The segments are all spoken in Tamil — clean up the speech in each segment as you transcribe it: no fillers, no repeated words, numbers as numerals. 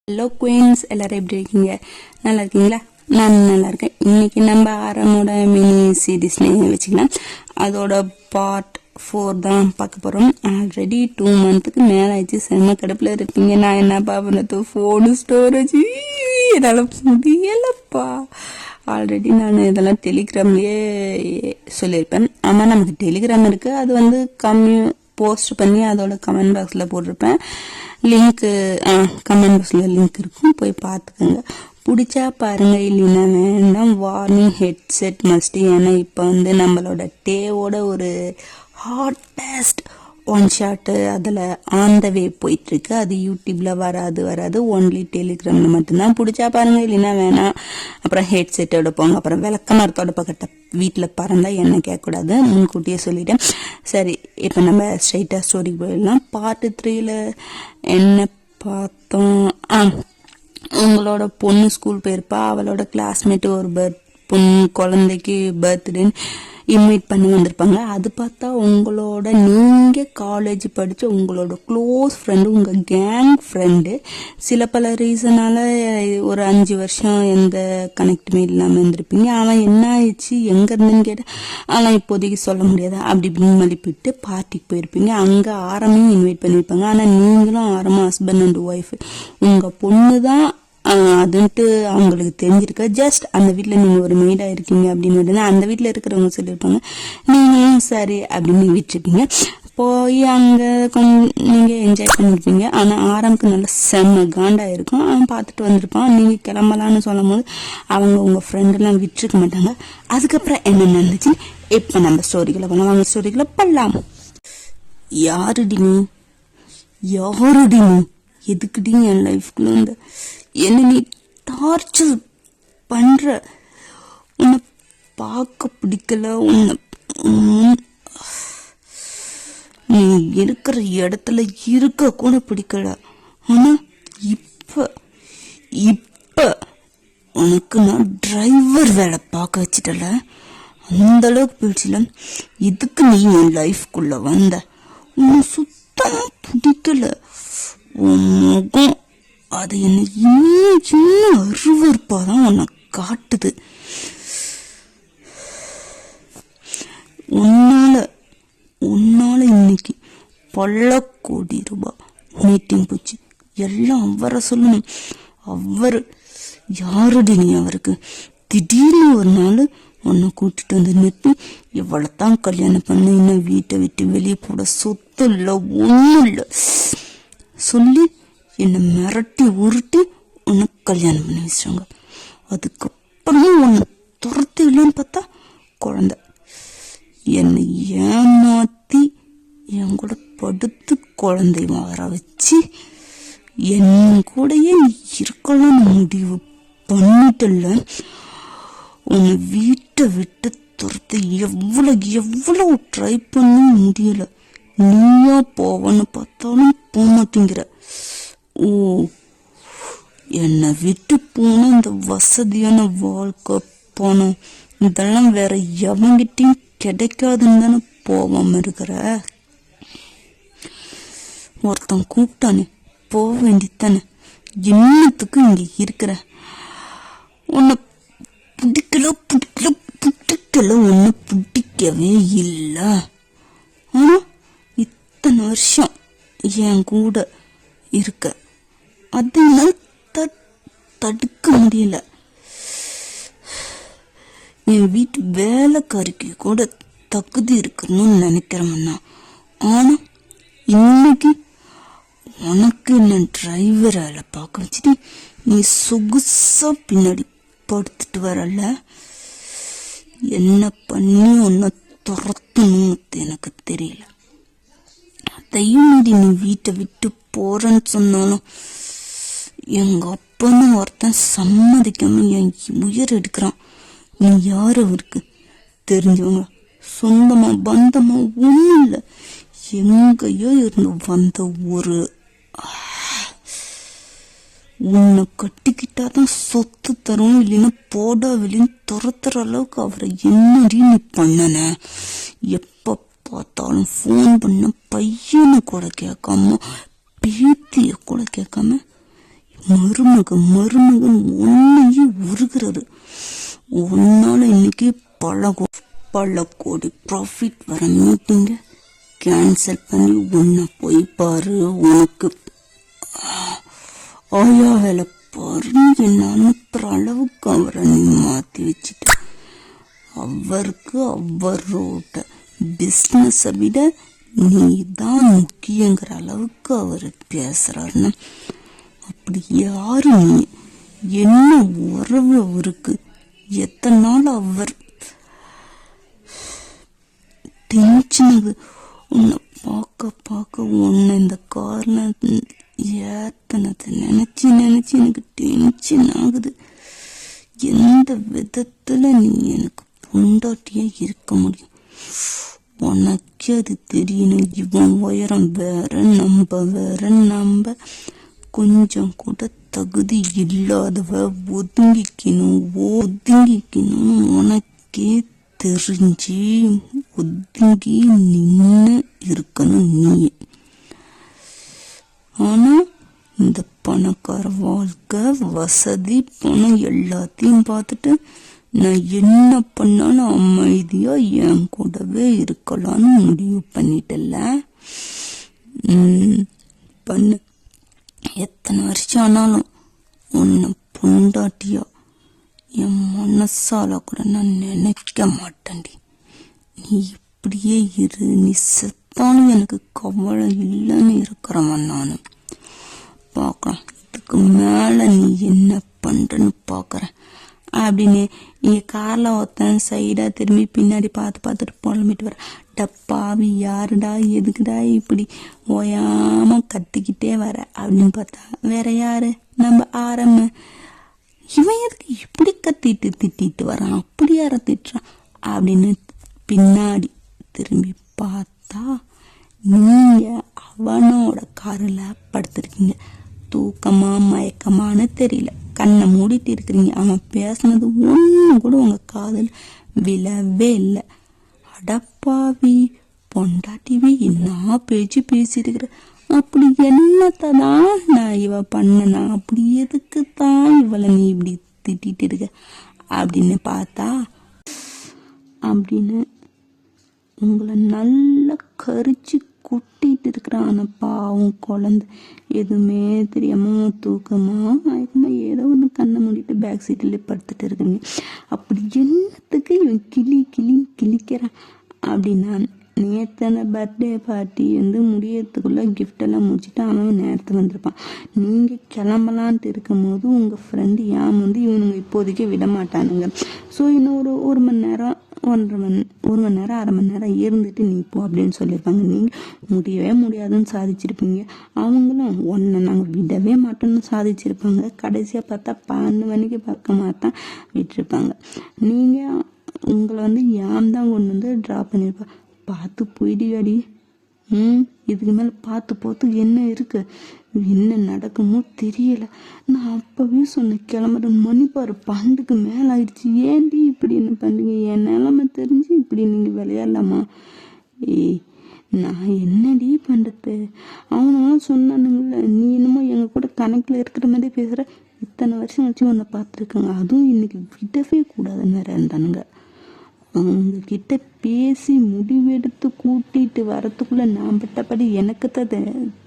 ஹலோ குயின்ஸ், எல்லாரும் எப்படி இருக்கீங்க? நல்லா இருக்கீங்களா? நான் நல்லா இருக்கேன். இன்னைக்கு நம்ம ஆரமோட மினி சீரீஸ்னு வச்சுக்கலாம். அதோட பார்ட் 4 தான் பார்க்க போறோம். ஆல்ரெடி 2 மந்த்துக்கு மேல ஆயிடுச்சு. செம்ம கடுப்புல இருப்பீங்க. நான் என்ன பாப்பது, போனு ஸ்டோரேஜ் என்னால முடியலப்பா. ஆல்ரெடி நான் இதெல்லாம் டெலிகிராம்லயே சொல்லியிருப்பேன். ஆமா, நமக்கு டெலிகிராம் இருக்கு. அது போஸ்ட் பண்ணி அதோட கமெண்ட் பாக்ஸ்ல போட்டிருப்பேன். லிங்க்கு கமெண்ட் பாக்ஸ்ல லிங்க் இருக்கும், போய் பார்த்துக்கோங்க. பிடிச்சா பாருங்க, இல்லைன்னா வேண்டாம். Warning headset must. ஏன்னா இப்போ நம்மளோட டேவோட ஒரு ஹாட்டஸ்ட் ஒன் ஷாட்டு அதில் ஆன் த வே போயிட்டு இருக்கு. அது யூடியூப்ல வராது ஒன்லி டெலிகிராம்ல மட்டும்தான். பிடிச்சா பாருங்க, இல்லைன்னா வேணாம். அப்புறம் ஹெட்செட்டோட போங்க. அப்புறம் விளக்கமரத்தோட பக்கத்தை வீட்டில் பறந்தா என்ன கேட்கக்கூடாது, முன்கூட்டியே சொல்லிட்டேன். சரி, இப்போ நம்ம ஸ்ட்ரைட்டா ஸ்டோரிக்கு போயிடலாம். பார்ட் 3ல என்ன பார்த்தோம்? உங்களோட பொண்ணு ஸ்கூல் போயிருப்பா. அவளோட கிளாஸ்மேட் ஒரு குழந்தைக்கு பர்த்டேன்னு இன்வைட் பண்ணி வந்திருப்பாங்க. அது பார்த்தா நீங்க காலேஜ் படிச்ச உங்களோட க்ளோஸ் ஃப்ரெண்டு, உங்க கேங் ஃப்ரெண்டு, சில பல ரீசனால ஒரு 5 வருஷம் எந்த கனெக்டுமே இல்லாம இருந்திருப்பீங்க. அவன் என்ன ஆயிடுச்சு, எங்க இருந்துன்னு கேட்ட, ஆனால் இப்போதைக்கு சொல்ல முடியாது அப்படி இப்படின்னு மதிப்பிட்டு பார்ட்டிக்கு போயிருப்பீங்க. அங்க ஆரமையும் இன்வைட் பண்ணிருப்பாங்க. ஆனா நீங்களும் ஆரமா ஹஸ்பண்ட் அண்ட் ஒய்ஃப், உங்க பொண்ணு தான் அதுன்ட்டு அவங்களுக்கு தெரிஞ்சிருக்க. ஜஸ்ட் அந்த வீட்டில் நீங்கள் ஒரு மெய்டா இருக்கீங்க அப்படின்னு அந்த வீட்டில் இருக்கிறவங்க சொல்லியிருப்பாங்க. நீங்களும் சரி அப்படின்னு விட்டுருப்பீங்க. போய் அங்கே கொஞ்சம் நீங்கள் என்ஜாய் பண்ணியிருப்பீங்க. ஆனால் ஆரம்புக்கு நல்ல செம்ம காண்டா இருக்கும். அவன் பார்த்துட்டு வந்திருப்பான். நீங்கள் கிளம்பலான்னு சொல்லும் போது அவங்க உங்கள் ஃப்ரெண்டெல்லாம் விட்டுருக்க மாட்டாங்க. அதுக்கப்புறம் என்ன நடந்துச்சு, இப்போ நம்ம ஸ்டோரிகளை பண்ணலாம். அவங்க ஸ்டோரிகளை பண்ணலாம். யாருடி நீ எதுக்குடி என் லைஃப்குள்ள என்ன நீ டார்ச்சர் பண்ற? உன்னை பார்க்க பிடிக்கல, நீ இருக்கிற இடத்துல இருக்க கூட பிடிக்கல. ஆனா இப்ப உனக்கு நான் டிரைவர் வேலை பார்க்க வச்சுட்டல, அந்த அளவுக்கு போயிடுச்சுல. இதுக்கு நீ என் லைஃப்குள்ள வந்த? உன்னை சுத்தமா பிடிக்கல. உன் முகம் அது என்ன இன்னும் அருவருப்பாதான் உன்னை காட்டுது. உன்னால இன்னைக்கு பல கோடி ரூபாய் மீட்டிங் போச்சு. எல்லாம் அவரை சொல்லணும். அவரு யாருடி நீ? அவருக்கு திடீர்னு ஒரு நாள் உன்னை கூட்டிட்டு வந்து நிறுத்தி, இவ்வளவுதான் கல்யாணம் பண்ண, இன்னும் வீட்டை விட்டு வெளியே போட சொத்து இல்ல, ஒண்ணும் இல்ல சொல்லி என்னை மிரட்டி உருட்டி உனக்கு கல்யாணம் பண்ணி வச்சாங்க. அதுக்கப்புறமும் உன்னை துரத்து இல்லைன்னு பார்த்தா குழந்தை. என்னை ஏமாத்தி என் கூட படுத்து குழந்தை வர வச்சு என் கூடயே நீ இருக்கலாம்னு முடிவு பண்ணிட்டல. உன்னை வீட்டை விட்டு துரத்து எவ்வளவு ட்ரை பண்ண முடியல. நீயா போவன்னு பார்த்தாலும் போக மாட்டேங்கிற. ஓ, என்னை விட்டு போன இந்த வசதியான வாழ்க்கை, பணம், இதெல்லாம் வேற எவங்கிட்டையும் கிடைக்காதுன்னு தானே போவாம இருக்கிற. ஒருத்தன் கூப்பிட்டானே, போக வேண்டித்தானே. என்னத்துக்கு இங்க இருக்கிற? உன்னை பிடிக்கல, உன்னை பிடிக்கவே இல்லை. ஆனா இத்தனை வருஷம் என் கூட இருக்க, அதனால தடுக்க முடியல. என் வீட்டு வேலைக்காரிக்கு கூட தகுதி இருக்கணும்னு நினைக்கிறேன்னா, ஆனா இன்னைக்கு உனக்கு என்ன டிரைவர் வேலை பார்க்க வச்சுட்டு நீ சொகுசா பின்னாடி படுத்துட்டு வரல. என்ன பண்ணி உன்னை துரத்தணும்னு எனக்கு தெரியல. அதையும் மீறி நீ வீட்டை விட்டு போறன்னு சொன்னாலும் எங்க அப்பன்னு ஒருத்தன் சம்மதிக்காம என் உயிர் எடுக்கிறான். நீ யாரு அவருக்கு? தெரிஞ்சவங்க, சொந்தமா, பந்தமா ஒண்ணும் இல்ல, எங்கயோ இருந்து வந்த ஒரு உன்னை கட்டிக்கிட்டாதான் சொத்து தரும், இல்லைன்னா போடா வெளின்னு துரத்துற அளவுக்கு அவரை என்னடி நீ பண்ணன? எப்ப பார்த்தாலும் போன் பண்ண பையனை கூட கேட்காம, பேத்திய கூட கேட்காம மருமகன் ஒன்னையே உருகிறது. ஒன்னால இன்னைக்கு பல கோடி ப்ராஃபிட் வர மீட்டிங்க கேன்சல் பண்ணி உன்னை போய் பாரு. உனக்கு ஆயா வேலை பாரு. என்ன அனுப்புற அளவுக்கு அவரை நீ மாத்தி வச்சுட்ட. அவருக்கு அவரோட பிஸ்னஸ விட நீ தான் முக்கியங்கிற அளவுக்கு அவர் பேசுறாருன்னு. அப்படி யாரு நீ? என்ன உறவு அவருக்கு? எத்தனை நாள் அவர் டென்ஷன் ஆகுது. உன்னை பார்க்க உன்னை இந்த கார்ல ஏத்தனதை நினைச்சு எனக்கு டென்ஷன் ஆகுது. எந்த விதத்துல நீ எனக்கு பொண்டாட்டியா இருக்க முடியும்? உனக்கே அது தெரியணும். இவன் உயரம் வேற, நம்ம கொஞ்சம் கூட தகுதி இல்லாதவ, ஒதுங்கிக்கணும் உனக்கே தெரிஞ்சு ஒதுங்கி நின்று இருக்கணும் நீ. ஆனா இந்த பணக்கார வாழ்க்கை, வசதி, பணம் எல்லாத்தையும் பார்த்துட்டு நான் என்ன பண்ணாலும் அமைதியா என் கூடவே இருக்கலாம்னு முடிவு பண்ணிட்டல. பண்ணு. எத்தனை வருஷம் ஆனாலும் உன்னை பொண்டாட்டியா என் மனசால கூட நான் நினைக்க மாட்டேன்டி. நீ இப்படியே இரு. நீ செத்தாலும் எனக்கு கவலை இல்லைன்னு இருக்கிறவன் நானு. பார்க்கலாம் இதுக்கு மேல நீ என்ன பண்றன்னு பாக்குறேன் அப்படின்னு இங்க கார்ல ஒருத்தன் சைடா திரும்பி பின்னாடி பார்த்துட்டு புலம்பிட்டு வர. டப்பாவி யாருடா, எதுக்குடா இப்படி ஓயாம கத்திக்கிட்டே வர அப்படின்னு பார்த்தா வேற யாரு, நம்ம ஆரம்ப. இவன் எதுக்கு இப்படி திட்டிட்டு வரான், அப்படி யார திட்டுறான் அப்படின்னு பின்னாடி திரும்பி பார்த்தா நீங்க அவனோட காரில் படுத்திருக்கீங்க. தூக்கமா மயக்கமானு தெரியல, கண்ணை மூடிட்டு இருக்கிறீங்க. அவன் பேசுனது ஒண்ணு கூட உங்க காதல் விழவே இல்லை. அடப்பாவி பொண்டாட்டிவி என்ன பேச்சு பேசிருக்கிற. அப்படி என்னத்தான் நான் இவ பண்ணனா, அப்படி எதுக்கு தான் இவளை நீ இப்படி திட்டிட்டு இருக்க அப்படின்னு பார்த்தா அப்படின்னு உங்களை நல்லா கரிச்சு குட்டிட்டு இருக்கிறான். பாவம் குழந்தை எதுவுமே தெரியாம தூக்கமா மயக்கமா ஏதோ ஒன்று கண்ணை மூடிட்டு பேக் சீட்டில் படுத்துட்டு இருக்கிறீங்க. அப்படி என்னத்துக்கு இவன் கிளிக்கிறான் அப்படின்னா, நேத்தான பர்த்டே பார்ட்டி முடியறதுக்குள்ள கிஃப்ட் எல்லாம் முடிச்சுட்டு அவன் நேரத்தில் வந்திருப்பான். நீங்க கிளம்பலான்ட்டு இருக்கும் போது உங்க ஃப்ரெண்டு இவனுங்க இப்போதைக்கு விட மாட்டானுங்க. ஸோ இன்னும் ஒரு மணி நேரம் ஒரு மணி நேரம் அரை மணி நேரம் இருந்துட்டு நீ போ அப்படின்னு சொல்லியிருப்பாங்க. நீங்க முடியவே முடியாதுன்னு சாதிச்சிருப்பீங்க. அவங்களும் ஒன்றை நாங்கள் விடவே மாட்டோம்னு சாதிச்சிருப்பாங்க. கடைசியாக பார்த்தா 12 மணிக்கு பக்கமாக தான் விட்டுருப்பாங்க. நீங்கள் உங்களை யாம் தான் கொண்டு ட்ராப் பண்ணியிருப்பா. பார்த்து போயிடுவாடி. இதுக்கு மேலே பார்த்து என்ன இருக்கு, என்ன நடக்குமோ தெரியல. நான் அப்பவே சொன்னேன் கிளம்புற மணி பாரு 12க்கு மேலே ஆயிடுச்சு. ஏன்டி இப்படி என்ன பண்ணுறீங்க? என் நிலைமை தெரிஞ்சு இப்படி நீங்கள் விளையாடலாமா? நான் என்னடி பண்ணுறது? அவனும் சொன்னானுங்கள, நீ என்னமோ எங்கள் கூட கணக்கில் இருக்கிற மாதிரி பேசுகிற. இத்தனை வருஷம் வச்சு உன்னை பார்த்துருக்காங்க, அதுவும் இன்னைக்கு விடவே கூடாதுன்னு வேற இருந்தானுங்க. அவங்க கிட்ட பேசி முடிவெடுத்து கூட்டிட்டு வரத்துக்குள்ள நான் பட்டபடி எனக்கு தான்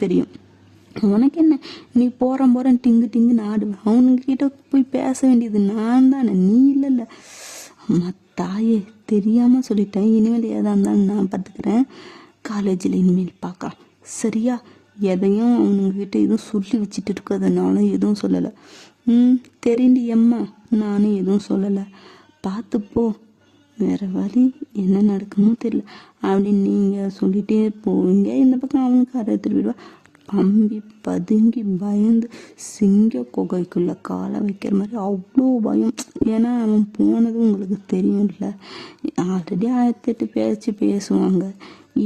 தெரியும். உனக்கு என்ன, நீ போறேன் டிங்குன்னு ஆடுவேன். அவனுங்க கிட்ட போய் பேச வேண்டியது நான் தானே, நீ இல்லைல்ல. அம்மா தாயே, தெரியாம சொல்லிட்டேன். இனிமேல் ஏதா இருந்தாலும் நான் பார்த்துக்கிறேன். காலேஜில் இனிமேல் பார்க்கலாம் சரியா? எதையும் அவனுங்க கிட்ட எதுவும் சொல்லி வச்சுட்டு இருக்கிறதுனால எதுவும் சொல்லலை. தெரியுண்டி அம்மா, நானும் எதுவும் சொல்லலை. பார்த்துப்போ, வேற வழி என்ன நடக்குமோ தெரியல அப்படின்னு நீங்க சொல்லிட்டே போவீங்க. இந்த பக்கம் அவனுக்கு அரை திருவிடுவா. பம்பி பதுங்கி பயந்து சிங்க குகைக்குள்ள காலை வைக்கிற மாதிரி அவ்வளோ பயம். ஏன்னா அவன் போனது உங்களுக்கு தெரியும்ல. ஆல்ரெடி 1008 பேசுவாங்க.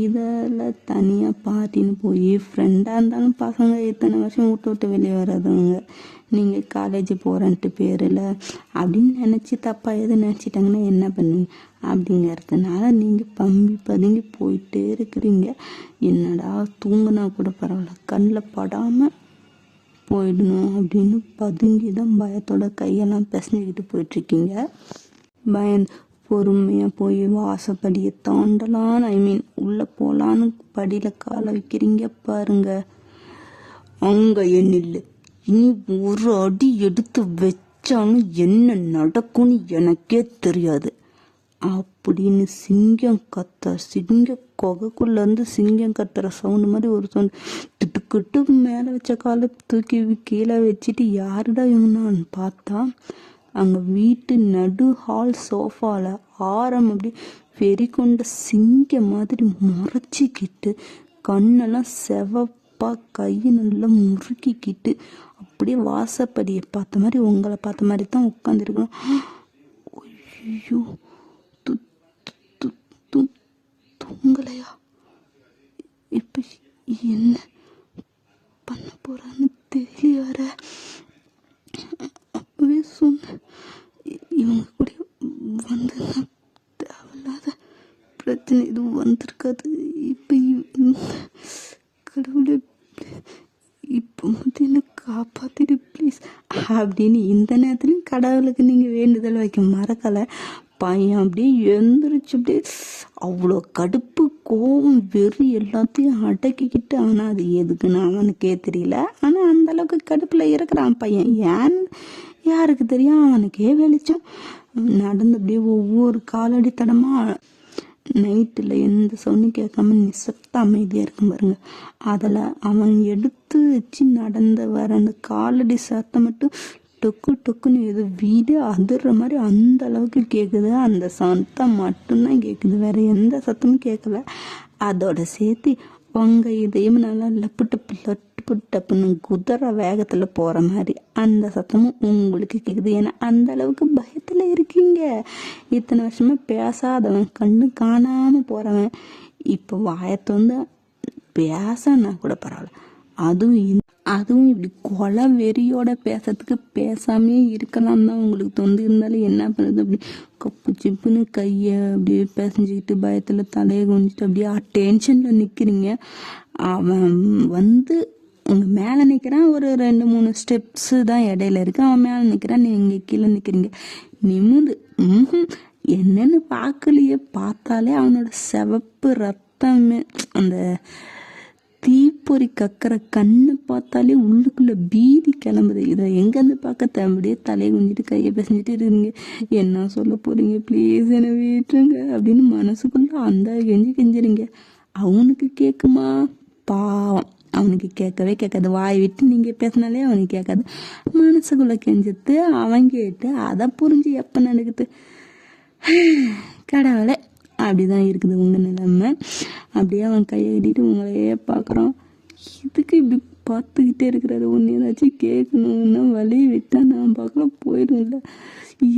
இதில் தனியாக பார்ட்டின்னு போய் ஃப்ரெண்டாக இருந்தாலும் பசங்க இத்தனை வருஷம் விட்டு வெளியே வராதவங்க. நீங்கள் காலேஜ் போகிறேன்ட்டு பேரில் அப்படின்னு நினச்சி தப்பாக எது நினச்சிட்டாங்கன்னா என்ன பண்ணுவீங்க? அப்படிங்கிறதுனால நீங்கள் பம்பி பதுங்கி போயிட்டே இருக்கிறீங்க. என்னடா தூங்கினா கூட பரவாயில்ல, கண்ணில் படாமல் போயிடணும் அப்படின்னு பதுங்கி தான் பயத்தோட கையெல்லாம் பிசைஞ்சிக்கிட்டு போயிட்டுருக்கீங்க. பயந்து பொறுமையாக போய் வாசப்படியை தாண்டலான்னு உள்ளே போகலான்னு படியில் காலை வைக்கிறீங்க பாருங்க. அங்கே இல்லை, இனி ஒரு அடி எடுத்து வச்சாலும் என்ன நடக்கும்னு எனக்கே தெரியாது அப்படின்னு சிங்கம் சிங்க கொகைக்குள்ளேருந்து சிங்கம் கத்துற சவுண்டு மாதிரி ஒரு சவுண்டு. திட்டுக்கிட்டு மேலே வச்ச காலை தூக்கி கீழே வச்சுட்டு யாருடா இவங்கன்னு பார்த்தா அங்கே வீட்டு நடு ஹால் சோஃபாவில் ஆரம் அப்படி வெறி கொண்ட சிங்கம் மாதிரி முறைச்சிக்கிட்டு கண்ணெல்லாம் செவப்பா கையை நல்லா முறுக்கிக்கிட்டு அப்படியே வாசப்படியை பார்த்த மாதிரி உங்களை பார்த்த மாதிரி தான் உட்காந்துருக்கணும். ஐயோ, தூங்கலையா? இப்போ என்ன பண்ண போறான்னு தெரியல. வர அப்பவே சொன்ன இவங்க கூட வந்து தேவையில்லாத பிரச்சனை எதுவும் வந்திருக்காது. இப்போ கடவுளை இப்போ மட்டும் என்ன காப்பாத்திடு ப்ளீஸ் அப்படின்னு இந்த நேரத்துலையும் கடவுளுக்கு நீங்கள் வேண்டுதல் வைக்க மறக்கலை. பையன் அப்படியே எழுந்திரிச்சு அப்படியே அவ்வளோ கடுப்பு கோபம் வெறி எல்லாத்தையும் அடக்கிக்கிட்டு, ஆனால் அது எதுக்குன்னு அவனுக்கே தெரியல. ஆனால் அந்தளவுக்கு கடுப்பில் இருக்கிறான் பையன். ஏன் யாருக்கு தெரியும், அவனுக்கே வெளிச்சம். நடந்து அப்படியே ஒவ்வொரு காலடி தடமாக நைட்டில் எந்த சவுண்டும் கேட்காம நிசப்த அமைதியாக இருக்கும் பாருங்க. அதில் அவன் எடுத்து வச்சு நடந்து வர அந்த காலடி சத்தம் மட்டும் டொக்கு டொக்குன்னு ஏதோ வீடு அதிர்ற மாதிரி அந்த அளவுக்கு கேட்குது. அந்த சத்தம் மட்டும்தான் கேட்குது, வேற எந்த சத்தமும் கேட்கல. அதோட சேர்த்து உங்கள் இதயம் நல்லா லப்புட்டப்புன்னு குதிரை வேகத்தில் போகிற மாதிரி அந்த சத்தமும் உங்களுக்கு கேட்குது. ஏன்னா அந்த அளவுக்கு பயத்தில் இருக்கீங்க. இத்தனை வருஷமாக பேசாதவன், கண்ணு காணாமல் போகிறவன், இப்போ வாயத்தை வந்து பேசனா கூட பரவாயில்ல, அதுவும் இப்படி கொலை வெறியோட பேசுறதுக்கு பேசாமே இருக்கலாம் தான் உங்களுக்கு தோந்து. இருந்தாலும் என்ன பண்ணுறது, அப்படி கப்பு சிப்புன்னு கையை அப்படியே பேசஞ்சிக்கிட்டு பயத்தில் தலையை குனிஞ்சிட்டு அப்படியே டென்ஷனில் நிற்கிறீங்க. அவன் வந்து உங்கள் மேலே நிற்கிறான், ஒரு 2-3 ஸ்டெப்ஸு தான் இடையில இருக்கு. அவன் மேலே நிற்கிறான், நீங்கள் கீழே நிற்கிறீங்க. நிமிந்து என்னன்னு பார்க்கலையே, பார்த்தாலே அவனோட சிவப்பு ரத்தமே அந்த தீப்பொறி கக்கிற கண்ணை பார்த்தாலே உள்ளுக்குள்ள பீதி கிளம்புது. இதை எங்கேருந்து பார்க்க அப்படியே தலையை குஞ்சிட்டு கையை பேசிட்டு இருக்கீங்க. என்ன சொல்ல போறீங்க, ப்ளீஸ் என்னை வீட்டுருங்க அப்படின்னு மனசுக்குள்ள அந்த கெஞ்சிறீங்க. அவனுக்கு கேட்குமா? பாவம், அவனுக்கு கேட்கவே கேட்காது. வாய் விட்டு நீங்கள் பேசினாலே அவனுக்கு கேட்காது. மனசுக்குள்ள கெஞ்சிட்டு அவன் கேட்டு அதை புரிஞ்சு எப்போ நடக்குது கடவுளை. அப்படிதான் இருக்குது உங்கள் நிலைமை. அப்படியே அவன் கையை கட்டிட்டு உங்களையே பார்க்குறான். இதுக்கு இப்படி பார்த்துக்கிட்டே இருக்கிறாரு. ஒன்று ஏதாச்சும் கேட்கணுன்னா வழியை விட்டா நான் பார்க்கலாம் போயிடும்ல.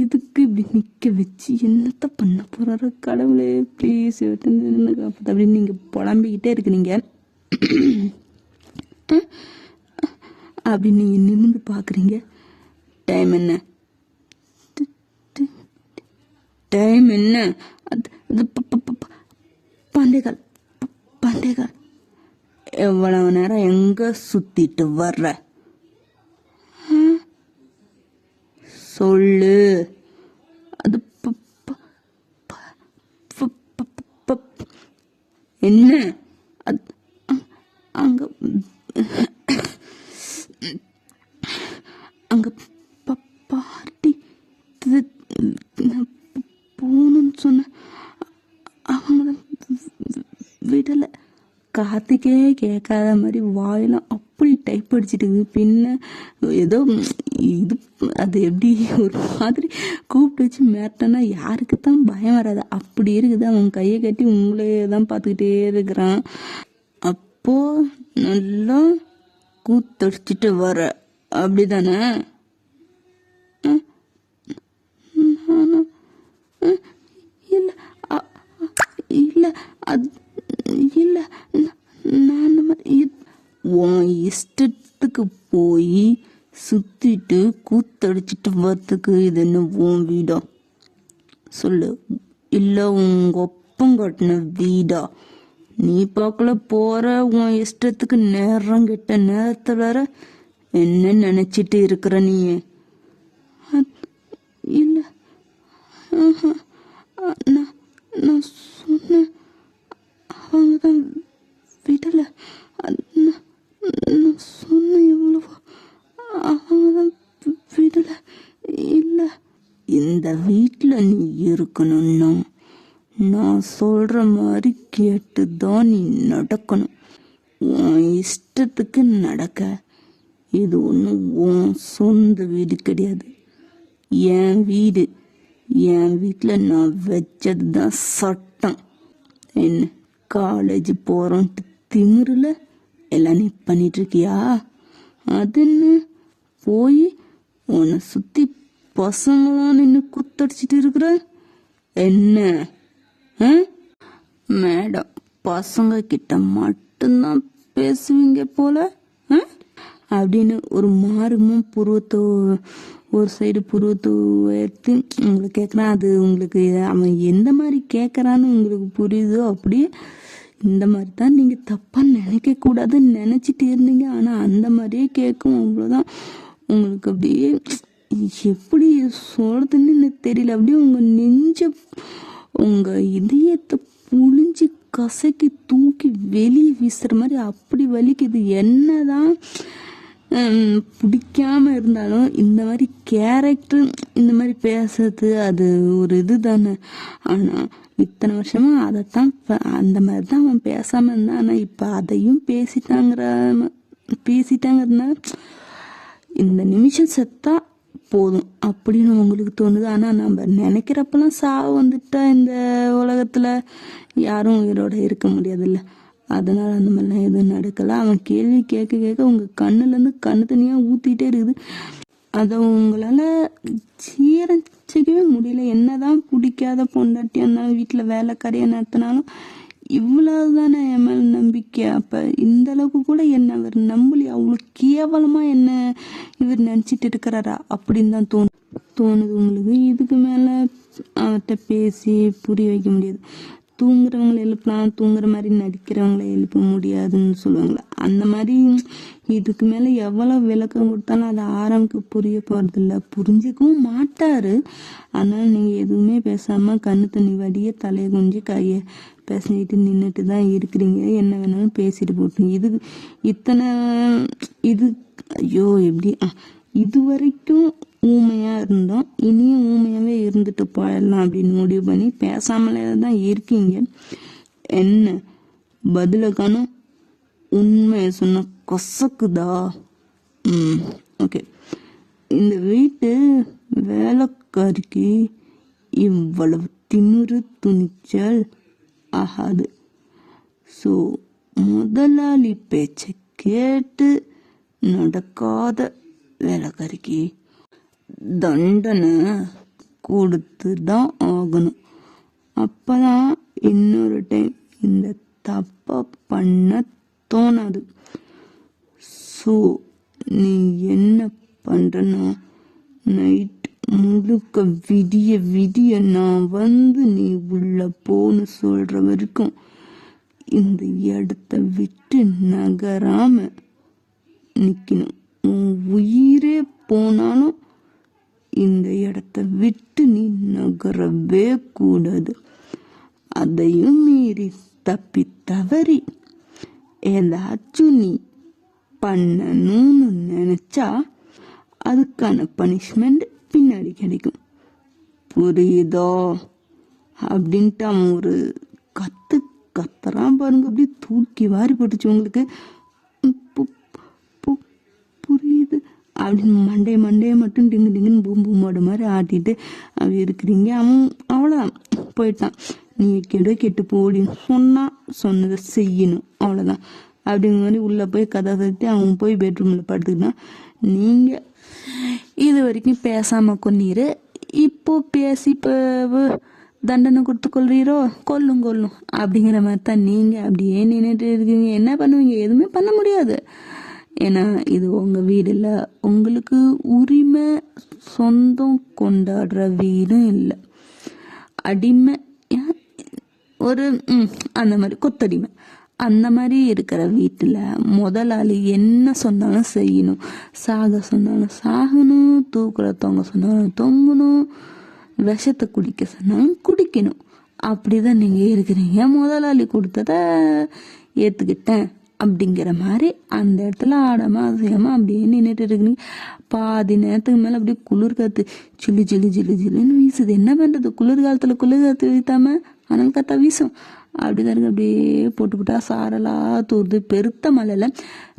இதுக்கு இப்படி நிற்க வச்சு என்னத்த பண்ண போகிறாரு கடவுளே, ப்ளீஸ் என்ன காப்பாற்று அப்படின்னு நீங்கள் புலம்பிக்கிட்டே இருக்கிறீங்க. அப்படின்னு நீங்கள் நிமிர்ந்து பார்க்குறீங்க. டைம் என்ன அது பண்டைகள் எவ்வளவு நேரம் எங்க சுத்திட்டு வர்ற சொல்லு. அது என்ன அங்க அங்க பாட்டி போகணும்னு சொன்ன அவங்கள விடலை. காத்துக்கே கேட்காத மாதிரி வாயெல்லாம் அப்படி டைப் அடிச்சுட்டு பின்ன ஏதோ இது அது எப்படி ஒரு மாதிரி கூப்பிட்டு வச்சு மிரட்டனா யாருக்கு தான் பயம் வராது அப்படி இருக்குது. அவன் கையை கட்டி உங்களே தான் பார்த்துக்கிட்டே இருக்கிறான். அப்போ நல்லா கூத்தடிச்சிட்டு வர அப்படிதானே? இல்லை இல்லை அது இல்லை, நான் உன் இஷ்டத்துக்கு போய் சுத்திட்டு கூத்தடிச்சிட்டு வரத்துக்கு இது என்ன உன் வீடா சொல்லு, இல்லை உங்க ஒப்பம் கட்டின வீடா? நீ பார்க்கல போற உன் இஷ்டத்துக்கு நேரம் கெட்ட நேரத்தில் என்ன நினைச்சிட்டு இருக்கிற நீ? இல்ல, நான் நான் சொன்னேன், அவங்க தான் விடல. நான் சொன்னேன் எவ்வளவோ, அவங்க தான் விடல. இல்ல, இந்த வீட்டில் நீ இருக்கணும்னா நான் சொல்ற மாதிரி கேட்டுதான் நீ நடக்கணும். உன் இஷ்டத்துக்கு நடக்க. இது ஒன்றும் உன் சொந்த வீடு கிடையாது, என் வீடு. என் வீட்டில் நான் வச்சது தான் சட்டம். என்ன காலேஜ் போகிறோன்ட்டு திமிரில் எல்லாம் நீ பண்ணிட்டு இருக்கியா? அதுன்னு போய் உன்னை சுற்றி பசங்களாம் நின்று குத்தடிச்சிட்டு இருக்கிற என்ன? மேடம், பசங்க கிட்ட மட்டும்தான் பேசுவீங்க போல அப்படின்னு ஒரு மாறுமும் புருவத்தை ஒரு சைடு புருவத்தை உயர்த்தி உங்களுக்கு கேட்குறான். அது உங்களுக்கு அவன் எந்த மாதிரி கேட்குறான்னு உங்களுக்கு புரியுதோ அப்படியே இந்த மாதிரி தான் நீங்கள் தப்பாக நினைக்கக்கூடாதுன்னு நினச்சிட்டு இருந்தீங்க. ஆனால் அந்த மாதிரியே கேட்கும். அவ்வளோதான். உங்களுக்கு அப்படியே எப்படி சொல்கிறதுன்னு எனக்கு தெரியல. அப்படியே உங்கள் உங்கள் இதயத்தை புழிஞ்சு கசக்கி தூக்கி வெளியே வீசுகிற மாதிரி அப்படி வலிக்குது. என்னதான் பிடிக்காம இருந்தாலும் இந்த மாதிரி கேரக்டர் இந்த மாதிரி பேசுறது அது ஒரு இது தானே. ஆனால் இத்தனை வருஷமா அதைத்தான் அந்த மாதிரி தான் அவன் பேசாமல் இருந்தான். ஆனால் இப்போ அதையும் பேசிட்டாங்கிறதுனால இந்த நிமிஷம் செத்தா போதும் அப்படின்னு உங்களுக்கு தோணுது. ஆனால் நம்ம நினைக்கிறப்பெல்லாம் சாவு வந்துட்டா இந்த உலகத்தில் யாரும் உயிரோட இருக்க முடியாதுல்ல. அதனால் அந்த மாதிரிலாம் எதுவும் நடக்கலை. அவன் கேள்வி கேட்க கேட்க உங்கள் கண்ணுலேருந்து கண்ணு தனியாக ஊற்றிட்டே இருக்குது. அதை உங்களால் சீரச்சிக்கவே முடியல. என்னதான் பிடிக்காத பொண்டாட்டியாக இருந்தாலும் வீட்டில் வேலைக்காரியாக நடத்தினாலும் இவ்வளவு தானே என் மேலே நம்பிக்கை. அப்போ இந்த அளவுக்கு கூட என்ன அவர் நம்பலி, அவ்வளோ கேவலமாக என்ன இவர் நினச்சிட்டு இருக்கிறாரா அப்படின்னு தான் தோணுது உங்களுக்கு. இதுக்கு மேலே அவர்கிட்ட பேசி புரிய வைக்க முடியாது. தூங்குறவங்களை எழுப்பலாம், தூங்குற மாதிரி நடிக்கிறவங்கள எழுப்ப முடியாதுன்னு சொல்லுவாங்களே, அந்த மாதிரி இதுக்கு மேலே எவ்வளோ விளக்கம் கொடுத்தாலும் அது ஆரம்பிக்க புரிய போகிறதில்ல, புரிஞ்சிக்கவும் மாட்டார். அதனால் நீங்கள் எதுவுமே பேசாமல் கண்ணு தண்ணி வடிய தலையை குஞ்சு கையை பேசிக்கிட்டு நின்றுட்டு தான் இருக்கிறீங்க. என்ன வேணாலும் பேசிட்டு போட்டீங்க. இது ஐயோ எப்படி இது வரைக்கும் ஊமையாக இருந்தோம், இனியும் ஊமையாகவே இருந்துட்டு போயிடலாம் அப்படின்னு முடிவு பண்ணி பேசாமலே தான் இருக்கீங்க. என்ன பதில காணும்? உண்மையை சொன்ன கொசக்குதா? ஓகே. இந்த வீட்டு வேலைக்காரிக்கு இவ்வளவு திமிரு துணிச்சல் ஆகாது. ஸோ முதலாளி பேச்சை கேட்டு நடக்காத வேலைக்காரிக்கு தண்டனை கொடுத்து தான் ஆகணும். அப்பதான் இன்னொரு டைம் இந்த தப்பை பண்ண தோணாது. ஸோ நீ என்ன பண்றனா, நைட் முழுக்க விடிய நான் வந்து நீ உள்ள போன்னு சொல்ற வரைக்கும் இந்த இடத்த விட்டு நகராம நிக்கணும். உன் உயிரே போனாலும் இந்த இடத்த விட்டு நீ நகரவே கூடாது. அதையும் மீறி தப்பி தவறி ஏதாச்சும் நீ பண்ணணும்னு நினைச்சா அதுக்கான பனிஷ்மெண்ட் பின்னாடி கிடைக்கும். புரியுதோ? அப்படின்ட்டு அவன் ஒரு கத்துறான் பாருங்க, அப்படியே தூக்கி வாரி போட்டுச்சு உங்களுக்கு. புரியுது அப்படின்னு மண்டையை மட்டும் டிங்கு டிங்குன்னு பூம்போட மாதிரி ஆட்டிட்டு அப்படி இருக்கிறீங்க. அவன் அவ்வளோதான் போயிட்டான். நீ கெட்டு போடின்னு சொன்னதை செய்யணும், அவ்வளோதான் அப்படிங்கிற மாதிரி உள்ளே போய் கதை தட்டி அவன் போய் பெட்ரூமில் படுத்துக்கிட்டான். நீங்கள் இது வரைக்கும் பேசாமல் கொன்னீரு, இப்போ பேசி இப்போ தண்டனை கொடுத்து கொள்றீரோ, கொல்லும் அப்படிங்கிற மாதிரி தான் நீங்கள் அப்படியே நின்றுட்டு இருக்கீங்க. என்ன பண்ணுவீங்க? எதுவுமே பண்ண முடியாது. ஏன்னா இது உங்கள் வீடு இல்லை, உங்களுக்கு உரிமை சொந்தம் கொண்டாடுற வீடும் இல்லை. அடிமை ஒரு அந்த மாதிரி கொத்தடிமை அந்த மாதிரி இருக்கிற வீட்டில் முதலாளி என்ன சொன்னாலும் செய்யணும், சாக சொன்னாலும் சாகணும், தூக்கில் தொங்க சொன்னாலும் தொங்கணும், விஷத்தை குடிக்க சொன்னாலும் குடிக்கணும். அப்படிதான் நீங்கள் இருக்கிறீங்க. முதலாளி கொடுத்தத ஏற்றுக்கிட்டேன் அப்படிங்கிற மாதிரி அந்த இடத்துல ஆடாம அசையாமல் அப்படியே நின்றுட்டு இருக்கிறீங்க. பாதி நேரத்துக்கு மேலே அப்படியே குளிர் காற்று சில்லு சில்லு சில்லு சில்லுன்னு வீசுது. என்ன பண்ணுறது, குளிர்காலத்தில் குளிர் காற்று வீத்தாம அனல் காற்றா வீசும். அப்படிதான் இருக்கு. அப்படியே போட்டு போட்டா சாரலாக தூருது. பெருத்த மழையில்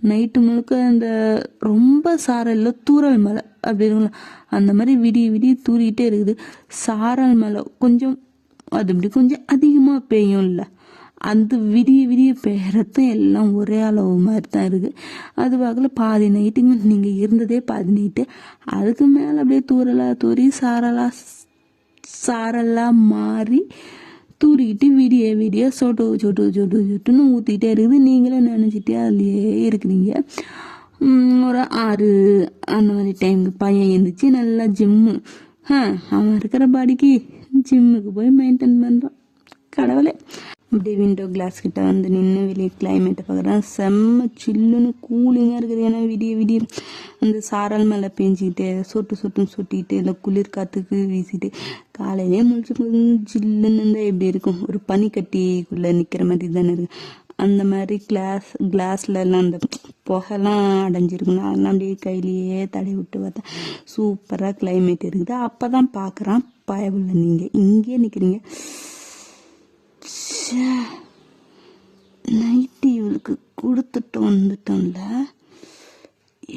நைட்டு முழுக்க அந்த ரொம்ப சாரலில் தூரல் மழை அப்படி இருக்குங்களா, அந்த மாதிரி விடிய விடிய தூரிக்கிட்டே இருக்குது. சாரல் மழை கொஞ்சம் அது இப்படி கொஞ்சம் அதிகமாக பெய்யும் இல்லை, அந்த விடிய விடிய பெய்யறதும் எல்லாம் ஒரே அளவு மாதிரி தான் இருக்குது. அது பார்க்கல பாதி நைட்டுங்க நீங்கள் இருந்ததே பாதி நைட்டு, அதுக்கு மேலே அப்படியே தூரலாக தூரி சாரலாக மாறி தூரிக்கிட்டு விடிய விடிய சொட்டு சொட்டு சொட்டு சொட்டுன்னு ஊற்றிக்கிட்டே இருக்குது. நீங்களும் நினச்சிட்டே அதுலேயே இருக்கிறீங்க. ஒரு 6 அந்த மாதிரி டைமுக்கு பையன் எழுந்திரிச்சு நல்லா ஜிம்மு, அவன் இருக்கிற பாடிக்கு ஜிம்முக்கு போய் மெயின்டைன் பண்ணுறான். கடவுளே. அப்படியே விண்டோ கிளாஸ் கிட்ட வந்து நின்று வெளியே கிளைமேட்டை பார்க்குறேன். செம்ம சில்லுன்னு கூலிங்காக இருக்குது. ஏன்னா விடிய விடிய அந்த சாரல் மேலே பெஞ்சிக்கிட்டு சொட்டு சொட்டுன்னு சொட்டிக்கிட்டு இந்த குளிர் காற்றுக்கு வீசிட்டு காலையிலே முழிச்சு ஜில்லுன்னு இருந்தால் எப்படி இருக்கும், ஒரு பனிக்கட்டிக்குள்ளே நிற்கிற மாதிரி தானே இருக்குது. அந்த மாதிரி கிளாஸ்ல எல்லாம் அந்த புகைலாம் அடைஞ்சிருக்குன்னா அதெல்லாம் அப்படியே கையிலேயே தடை விட்டு பார்த்தா சூப்பராக கிளைமேட் இருக்குது. அப்போ தான் பார்க்குறான் பயவுள்ள நீங்கள் இங்கே நிற்கிறீங்க. நைட்டு இவளுக்கு கொடுத்துட்டு வந்துட்டோம்ல,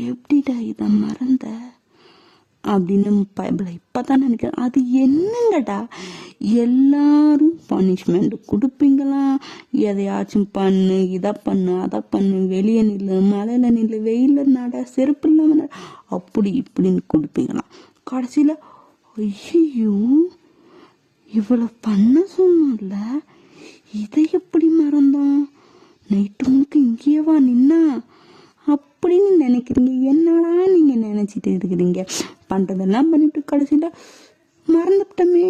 எப்படிடா இதை மறந்த அப்படின்னு பயபிள இப்பதான் நினைக்கிறேன். அது என்னங்கடா, எல்லாரும் பனிஷ்மெண்ட் கொடுப்பீங்களா, எதையாச்சும் பண்ணு, இதை பண்ணு அதை பண்ணு, வெளியே நில்லு, மழையில நில்லு, வெயில நட, செருப்பு இல்லாம அப்படி இப்படின்னு கொடுப்பீங்களாம். கடைசியில ஐயோ இவ்வளவு பண்ண சொன்னல, இதை எப்படி மறந்தோம், நைட்டு முழுக்க இங்கேயேவா நின்னா அப்படின்னு நினைக்கிறீங்க. என்னடா நீங்க நினைச்சிட்டு இருக்கிறீங்க, பண்றதெல்லாம் பண்ணிட்டு கடைசியில மறந்துட்டோமே,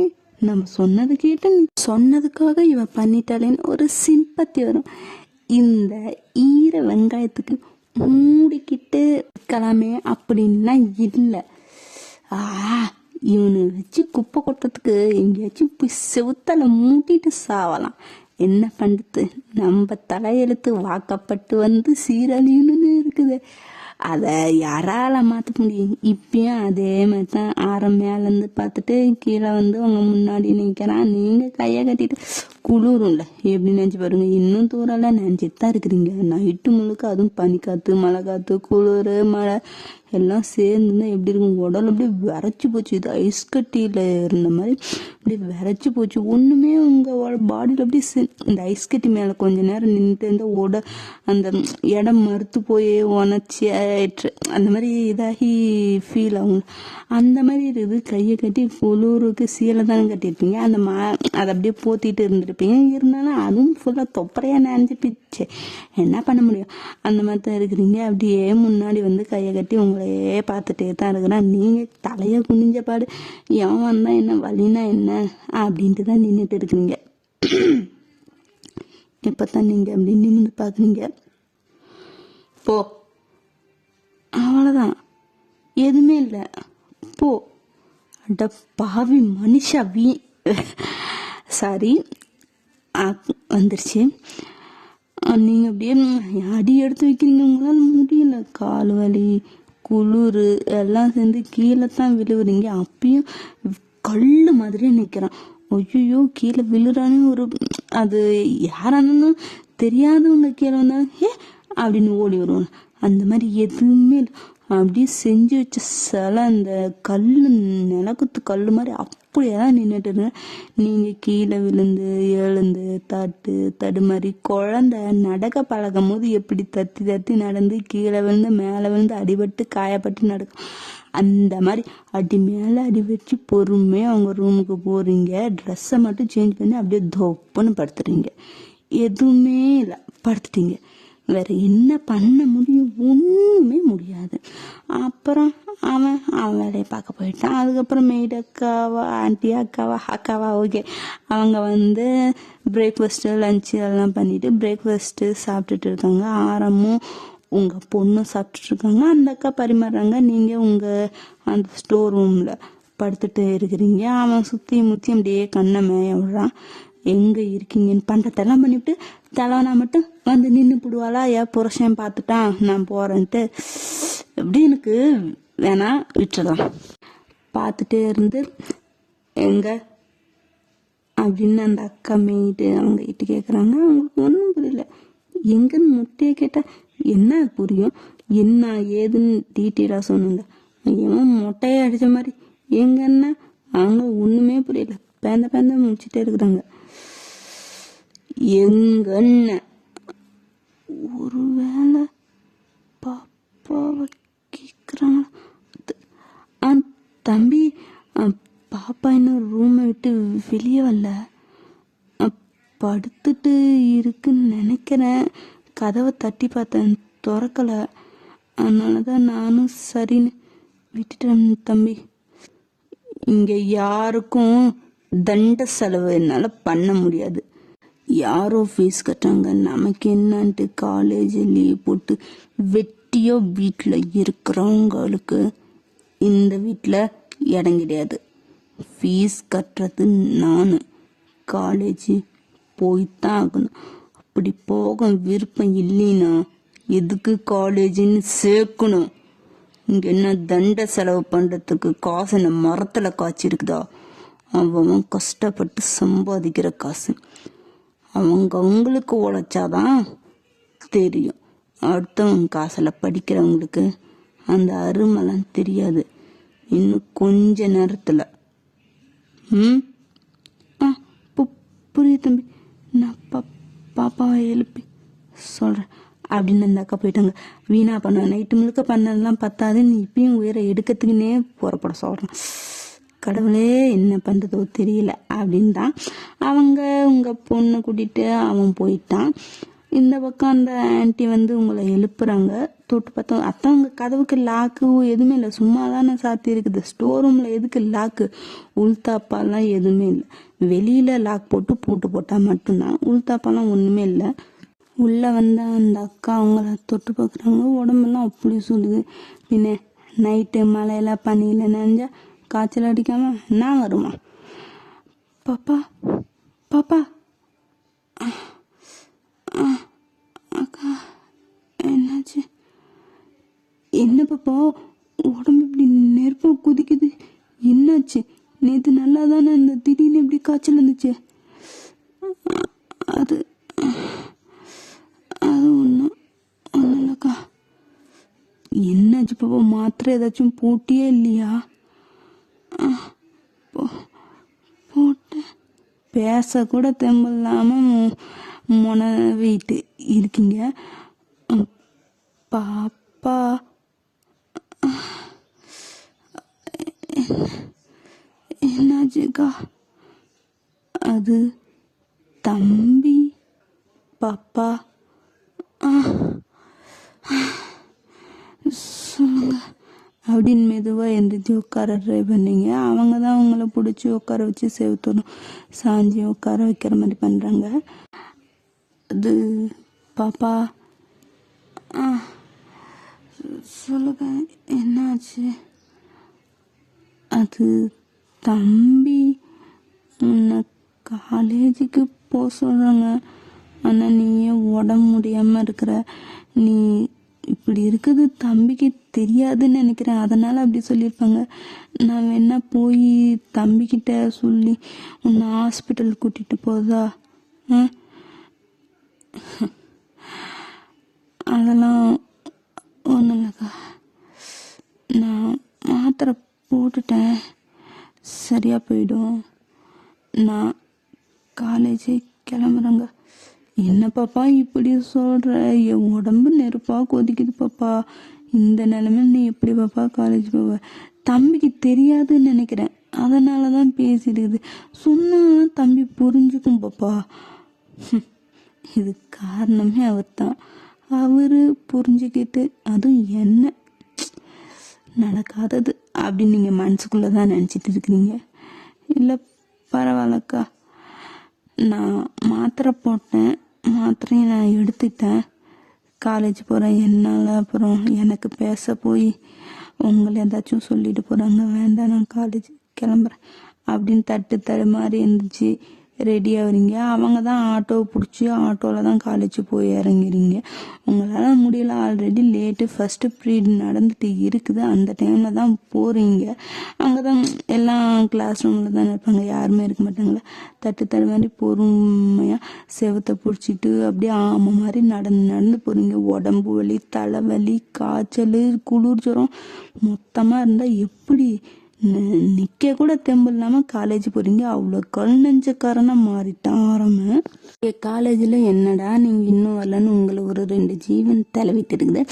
நம்ம சொன்னது கேட்டு சொன்னதுக்காக இவ பண்ணிட்டாளேன்னு ஒரு சிம்பத்தி வரும். இந்த ஈர வெங்காயத்துக்கு மூடிக்கிட்டு இருக்கலாமே அப்படின்லாம் இல்லை. இவனை வச்சு குப்பை கொட்டத்துக்கு எங்கேயாச்சும் போய் செவுத்தால மூட்டிட்டு சாவலாம். என்ன பண்ணுறது, நம்ம தலையெழுத்து வாக்கப்பட்டு வந்து சீரழியணும்னு இருக்குது. அதை யாரால மாற்ற முடியும். இப்பயும் அதே மாதிரி தான் ஆரம் மேலேருந்து பார்த்துட்டு கீழே வந்து அவங்க முன்னாடி நிற்கிறான். நீங்கள் கையை கட்டிட்டு குளிரும்ல எப்படி நினச்சி பாருங்க. இன்னும் தூரம்லாம் நினச்சிட்டு தான் இருக்கிறீங்க. நைட்டு முழுக்க அதுவும் பனி காற்று, மழை காற்று, குளிர், மழை எல்லாம் சேர்ந்துருந்தா எப்படி இருக்கும், உடல் அப்படியே விரைச்சி போச்சு. இது ஐஸ் கட்டியில் இருந்த மாதிரி அப்படியே விரைச்சி போச்சு. ஒன்றுமே உங்கள் பாடியில் அப்படியே இந்த ஐஸ் கட்டி மேலே கொஞ்ச நேரம் நின்றுட்டு இருந்தால் அந்த இடம் மறுத்து போய் உணச்சி ஆயிற்று அந்த மாதிரி இதாகி ஃபீல் ஆகும். அந்த மாதிரி இருக்குது. கையை கட்டி குளிருக்கு சீலை தானே கட்டியிருப்பீங்க, அந்த அதை அப்படியே போத்திட்டு இருந்துருப்பீங்க. இருந்தாலும் அதுவும் ஃபுல்லாக தொப்பரையாக நினைஞ்சு பிச்சு என்ன பண்ண முடியும். அந்த மாதிரி தான் இருக்கிறீங்க. அப்படியே முன்னாடி வந்து கையை கட்டி உங்களையே பார்த்துட்டே தான் இருக்கிறான். நீங்கள் தலையை குனிஞ்ச பாடு எவன் வந்தால் என்ன, வலினா என்ன அப்படின்ட்டு தான் நின்றுட்டு இருக்கிறீங்க. இப்போ தான் நீங்கள் அப்படி நிமிந்து பார்க்குறீங்க. போ, அவ்வளோதான், எதுவுமே இல்லை, போ. அட பாவி மனுஷா, சாரி வந்துருச்சு. நீங்கள் அப்படியே அடி எடுத்து வைக்கிறீங்க, உங்களால் முடியல. கால் வலி, குளிர் எல்லாம் சேர்ந்து கீழே தான் விழுவுறீங்க. அப்பயும் கல் மாதிரியே நிற்கிறான். ஐயோ கீழே விழுறானே ஒரு அது யாரானாலும் தெரியாதவங்க கீழே வந்தாங்க அப்படின்னு ஓடி வருவாங்க. அந்த மாதிரி எதுவுமே அப்படியே செஞ்சு வச்ச சிலை அந்த கல் நிலக்குத்து கல் மாதிரி அப்படியே தான் நின்றுட்டு இருந்தேன். நீங்கள் கீழே விழுந்து எழுந்து தடுமாறி குழந்தை நடக்க பழகும் போது எப்படி தத்தி தத்தி நடந்து கீழே விழுந்து மேலே விழுந்து அடிபட்டு காயப்பட்டு நடக்கும், அந்த மாதிரி அடி மேலே அடி வச்சு பொறுமையாக அவங்க ரூமுக்கு போகிறீங்க. ட்ரெஸ்ஸை மட்டும் சேஞ்ச் பண்ணி அப்படியே தொப்புன்னு படுத்துறீங்க. எதுவுமே இல்லை, படுத்துட்டீங்க. வேற என்ன பண்ண முடியும்? ஒன்றுமே முடியாது. அப்புறம் அவன் வேலையை பார்க்க போயிட்டான். அதுக்கப்புறம் மெய்டு அக்காவா, ஆண்டி அக்காவா ஓகே, அவங்க வந்து பிரேக்ஃபாஸ்ட்டு லஞ்சு எல்லாம் பண்ணிட்டு பிரேக்ஃபாஸ்ட்டு சாப்பிட்டுட்டு இருக்காங்க. ஆரமும் உங்கள் பொண்ணும் சாப்பிட்டுட்டு இருக்காங்க. அந்த அக்கா பரிமாறுறாங்க. நீங்கள் உங்கள் அந்த ஸ்டோர் ரூமில் படுத்துட்டு இருக்கிறீங்க. அவன் சுற்றி முற்றி அப்படியே கண்ணை மேய விடுறான். எங்கே இருக்கீங்கன்னு பண்டத்தெல்லாம் பண்ணிவிட்டு தலைவனா மட்டும் வந்து நின்று போடுவாளா, புருஷன் பார்த்துட்டான் நான் போகிறேன்ட்டு. எப்படி எனக்கு வேணா விட்டுடலாம். பார்த்துட்டே இருந்து எங்க அப்படின்னு அந்த அக்கா மெய்ட்டு அவங்க கிட்ட கேட்குறாங்க. அவங்களுக்கு ஒன்றும் புரியல. எங்கன்னு முட்டையை கேட்டால் என்ன புரியும்? என்ன ஏதுன்னு டீட்டெயிலாக சொன்னாங்க. ஏன் மொட்டையை அடித்த மாதிரி எங்கன்னா அவங்க ஒன்றுமே புரியல. பேந்த முடிச்சுட்டே இருக்கிறாங்க. எங்கன்னு ஒரு வேளை பாப்பாவை கேட்குறாங்களா? தம்பி, பாப்பா இன்னும் ரூமை விட்டு வெளியே வரல, படுத்துட்டு இருக்குன்னு நினைக்கிறேன். கதவை தட்டி பார்த்தேன், திறக்கலை. அதனால தான் நானும் சரின்னு விட்டுட்டேன். தம்பி, இங்கே யாருக்கும் தண்ட செலவு என்னால் பண்ண முடியாது. யாரோ ஃபீஸ் கட்டுறாங்க, நமக்கு என்னன்ட்டு காலேஜ் லீவ் போட்டு வெட்டியோ வீட்டில் இருக்கிறவங்களுக்கு இந்த வீட்டில் இடம் கிடையாது. ஃபீஸ் கட்டுறது நான், காலேஜ் போய்தான் ஆகணும். அப்படி போக விருப்பம் இல்லைன்னா எதுக்கு காலேஜின்னு சேர்க்கணும்? இங்கே என்ன தண்ட செலவு பண்ணுறதுக்கு காசு என்ன மரத்தில் காய்ச்சிருக்குதா? அவன் கஷ்டப்பட்டு சம்பாதிக்கிற காசு அவங்களுக்கு உழைச்சாதான் தெரியும். அடுத்தவங்க காசில் படிக்கிறவங்களுக்கு அந்த அருமெல்லாம் தெரியாது. இன்னும் கொஞ்ச நேரத்தில் புரியுது தம்பி, நான் பாப்பாவை எழுப்பி சொல்கிறேன் அப்படின்னு அந்த அக்கா போயிட்டாங்க. வீணா பண்ண நைட்டு முழுக்க பண்ணலாம் பத்தாது, நீ இப்பயும் உயிரை எடுக்கிறதுக்குன்னே புறப்பட சொல்கிறேன். கடவுளே என்ன பண்ணுறதோ தெரியல அப்படின்னு தான் அவங்க உங்கள் பொண்ணை கூட்டிகிட்டு அவன் போயிட்டான். இந்த பக்கம் அந்த ஆன்ட்டி வந்து உங்களை எழுப்புறாங்க. தொட்டு பார்த்தா அத்தான் உங்கள் கதவுக்கு லாக்கு எதுவுமே இல்லை, சும்மா தானே சாத்தி இருக்குது. ஸ்டோர் ரூமில் எதுக்கு லாக்கு? உள்தாப்பாலாம் எதுவுமே இல்லை. வெளியில் லாக் போட்டு பூட்டு போட்டால் மட்டும்தான், உள்தாப்பாலாம் ஒன்றுமே இல்லை. உள்ளே வந்து அந்த அக்கா அவங்கள தொட்டு பார்க்குறாங்க. உடம்பெல்லாம் அப்படி சொல்லுது. பின்ன நைட்டு மழையில பனியில் நனைஞ்சா காய்ச்சல் அடிக்காம என்ன வருமா? பாப்பா பாப்பா அக்கா என்னாச்சு? என்ன பாப்பா உடம்பு இப்படி நெருப்பா குதிக்குது, என்னாச்சு? நேற்று நல்லா தானே இந்த திடீர்னு இப்படி காய்ச்சல் இருந்துச்சு? அது ஒன்றும் இல்லைக்கா. என்னாச்சு பாப்பா? மாத்திரை ஏதாச்சும் போட்டியே இல்லையா? போட்டேன். பேச கூட தெம்பில்லாமல் முனவிட்டு இருக்கீங்க. பாப்பா என்னாச்சுக்கா? அது தம்பி பாப்பா சொல்லுங்க அப்படின்னு மெதுவாக எந்திரிச்சு உட்கார ட்ரை பண்ணீங்க. அவங்க தான் அவங்கள பிடிச்சி உட்கார வச்சு செவுத்தணும் சாஞ்சி உட்கார வைக்கிற மாதிரி பண்ணுறாங்க. அது பாப்பா சொல்லுங்க என்னாச்சு? அது தம்பி உன்னை காலேஜுக்கு போக சொல்கிறாங்க. ஆனால் நீயே உடம்பு முடியாமல் இருக்கிற. நீ இப்படி இருக்குது தம்பிக்கு தெரியாதுன்னு நினைக்கிறேன், அதனால் அப்படி சொல்லியிருப்பாங்க. நான் வேணா போய் தம்பிக்கிட்ட சொல்லி உன்னை ஹாஸ்பிட்டல் கூட்டிகிட்டு போதா? அதெல்லாம் ஒன்றும் இல்லைக்கா, நான் மாத்திரை போட்டுட்டேன், சரியாக போயிடும். நான் காலேஜே கிளம்புறேங்க. என்ன பாப்பா இப்படி சொல்கிற? என் உடம்பு நெருப்பாக கொதிக்குது பாப்பா. இந்த நிலைமையில் நீ எப்படி பாப்பா காலேஜ் போவ? தம்பிக்கு தெரியாதுன்னு நினைக்கிறேன், அதனால தான் பேசிடுது. சொன்னாலும் தம்பி புரிஞ்சுக்கும் பாப்பா. இது காரணமே அவர் தான். அவரு புரிஞ்சுக்கிட்டு அதுவும் என்ன நடக்காதது அப்படின்னு நீங்கள் மனசுக்குள்ளே தான் நினச்சிட்டு இருக்கிறீங்க. இல்லை பரவாயில்லக்கா, நான் மாத்திரை போட்டேன், மாத்திரையை நான் எடுத்துட்டேன், காலேஜ் போகிறேன், என்னால் அப்புறம் எனக்கு பேச போய் உங்களை ஏதாச்சும் சொல்லிட்டு போகிறாங்க, வேண்டாம் நான் காலேஜ் கிளம்புறேன் அப்படின்னு தடுமாறி இருந்துச்சு ரெடி ஆகுறீங்க. அவங்க தான் ஆட்டோவை பிடிச்சி ஆட்டோவில் தான் காலேஜ் போய் இறங்குறீங்க. உங்களால் முடியல, ஆல்ரெடி லேட்டு, ஃபஸ்ட்டு ப்ரீட் நடந்துட்டு இருக்குது, அந்த டைமில் தான் போகிறீங்க. அங்கே தான் எல்லாம் கிளாஸ் ரூமில் தான் இருப்பாங்க, யாருமே இருக்க மாட்டாங்களே. தடுமாறி பொறுமையாக செவத்தை பிடிச்சிட்டு அப்படியே ஆமை மாதிரி நடந்து போகிறீங்க. உடம்பு வலி, தலைவலி, காய்ச்சல், குளிர் ஜுரம் மொத்தமாக இருந்தால் எப்படி நிற்க கூட தெம்பு இல்லாமல் காலேஜ் போகிறீங்க. அவ்வளோ கல் நெஞ்சக்காரனாக மாறிட்டான் ஆரம்ப. காலேஜில் என்னடா நீங்கள் இன்னும் வரலன்னு உங்களை ஒரு 2 ஜீவன் தலைவிட்டு இருக்குது.